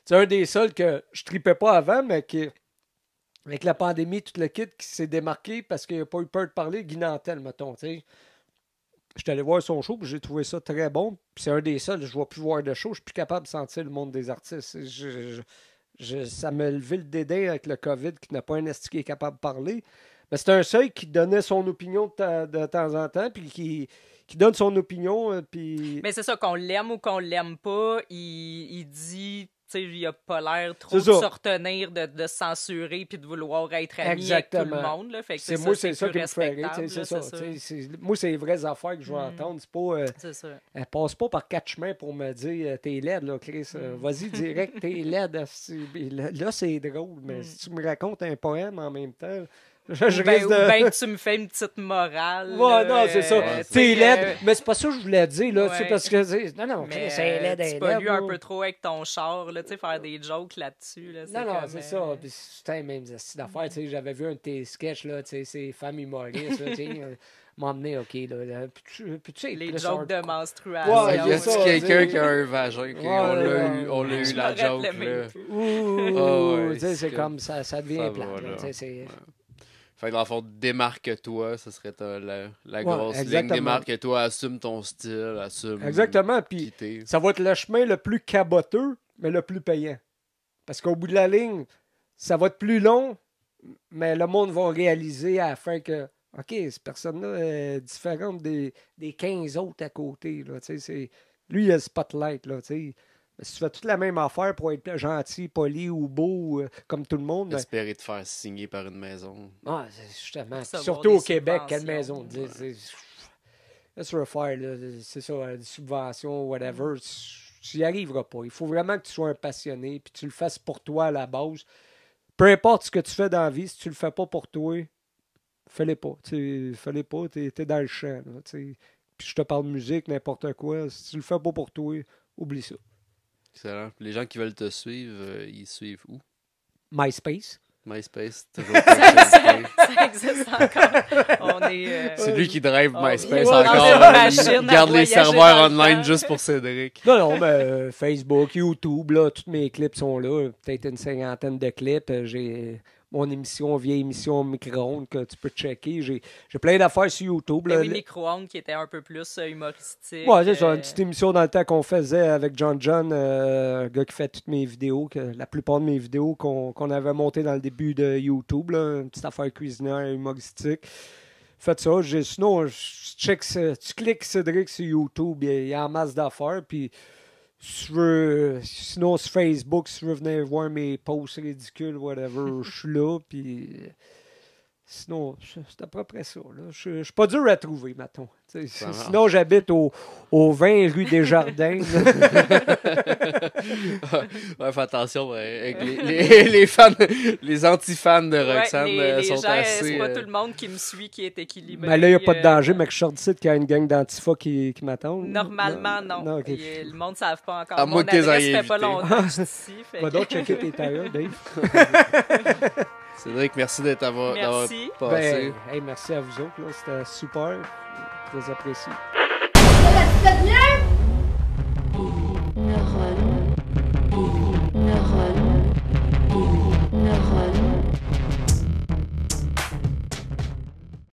C'est un des seuls que je tripais pas avant, mais qui, avec la pandémie, tout le kit qui s'est démarqué parce qu'il n'a pas eu peur de parler, Guy Nantel, mettons, tu sais. J'étais allé voir son show, puis j'ai trouvé ça très bon. Puis c'est un des seuls, je ne vais plus voir de show, je suis plus capable de sentir le monde des artistes. Ça m'a levé le dédain avec le COVID, qui n'a pas un esti qui est capable de parler. Mais c'est un seul qui donnait son opinion de temps en temps, puis qui donne son opinion. Puis... Mais c'est ça, qu'on l'aime ou qu'on l'aime pas, il dit... il n'a pas l'air trop de se retenir, de se censurer puis de vouloir être ami avec tout le monde. Là. Fait que moi, c'est ça qui me fait rire. Moi, c'est les vraies affaires que je veux entendre. C'est pas, c'est ça. Elle passe pas par 4 chemins pour me dire t'es laide, là, Chris. Vas-y direct, t'es laide. Là, c'est drôle, mais si tu me racontes un poème en même temps... Ou bien tu me fais une petite morale. Ouais, non, c'est ça. T'es laide. Mais c'est pas ça que je voulais dire, là. Ouais. Parce que. Non, c'est laide. Tu pollues un peu trop avec ton char, là, faire des jokes là-dessus. Là, non, c'est ça. Puis c'était même d'affaire. J'avais vu un de tes sketchs, là, c'est femmes humoristes, m'emmener, OK. Là, puis, tu sais, les jokes de menstruation. Ouais, y a quelqu'un qui a un vagin? On l'a eu la joke. C'est comme ça devient plat. Fait que dans le fond, démarque-toi, ce serait la grosse ligne. Démarque-toi, assume ton style, assume. Exactement. Puis ça va être le chemin le plus caboteux, mais le plus payant. Parce qu'au bout de la ligne, ça va être plus long, mais le monde va réaliser à la fin que, OK, cette personne-là est différente des 15 autres à côté. Là, lui, il a le spotlight. Là, si tu fais toute la même affaire pour être gentil, poli ou beau, comme tout le monde... Espérer te faire signer par une maison. Ah, justement. Surtout au Québec, quelle maison? Laisse refaire, c'est ça, des subventions, whatever. Tu n'y arriveras pas. Il faut vraiment que tu sois un passionné, puis tu le fasses pour toi à la base. Peu importe ce que tu fais dans la vie, si tu le fais pas pour toi, fais-le pas. Fais-le pas, t'es dans le champ. Là, puis je te parle de musique, n'importe quoi. Si tu le fais pas pour toi, oublie ça. Excellent. Les gens qui veulent te suivre, ils suivent où? MySpace. MySpace, toujours. Ça existe encore. C'est lui qui drive MySpace on encore. Il garde les serveurs online juste pour Cédric. Non, mais Facebook, YouTube, là, tous mes clips sont là. Peut-être une 50aine de clips. J'ai mon vieille émission micro-ondes que tu peux checker. J'ai plein d'affaires sur YouTube. Là. Oui, micro-ondes qui était un peu plus humoristique. Ouais, c'est ça. Une petite émission dans le temps qu'on faisait avec John, un gars qui fait toutes mes vidéos, la plupart de mes vidéos qu'on avait montées dans le début de YouTube. Là, une petite affaire cuisinière humoristique. Faites ça. Sinon, tu cliques Cédric sur YouTube, il y a en masse d'affaires. Puis, sinon, sur Facebook, si tu veux venir voir mes posts ridicules, whatever, je suis là. Puis, sinon, c'est à peu près ça. Je suis pas dur à trouver, mettons. Sinon, j'habite au 20 rue des Jardins. Ouais, fais attention avec les fans, les anti-fans de Roxane les sont gens, assez... c'est pas tout le monde qui me suit qui est équilibré. Mais là, il n'y a pas de danger, mais que je sors d'ici qu'il y a une gang d'antifa qui m'attendent. Normalement, non. Okay. Le monde ne savent pas encore. À Mon moins qu'ils aient adresse fait invité. pas longtemps que je suis ici. Va donc checker tes tailleurs, Dave. Cédric, merci d'avoir Merci. passé. Merci à vous autres. C'était super. Très apprécié.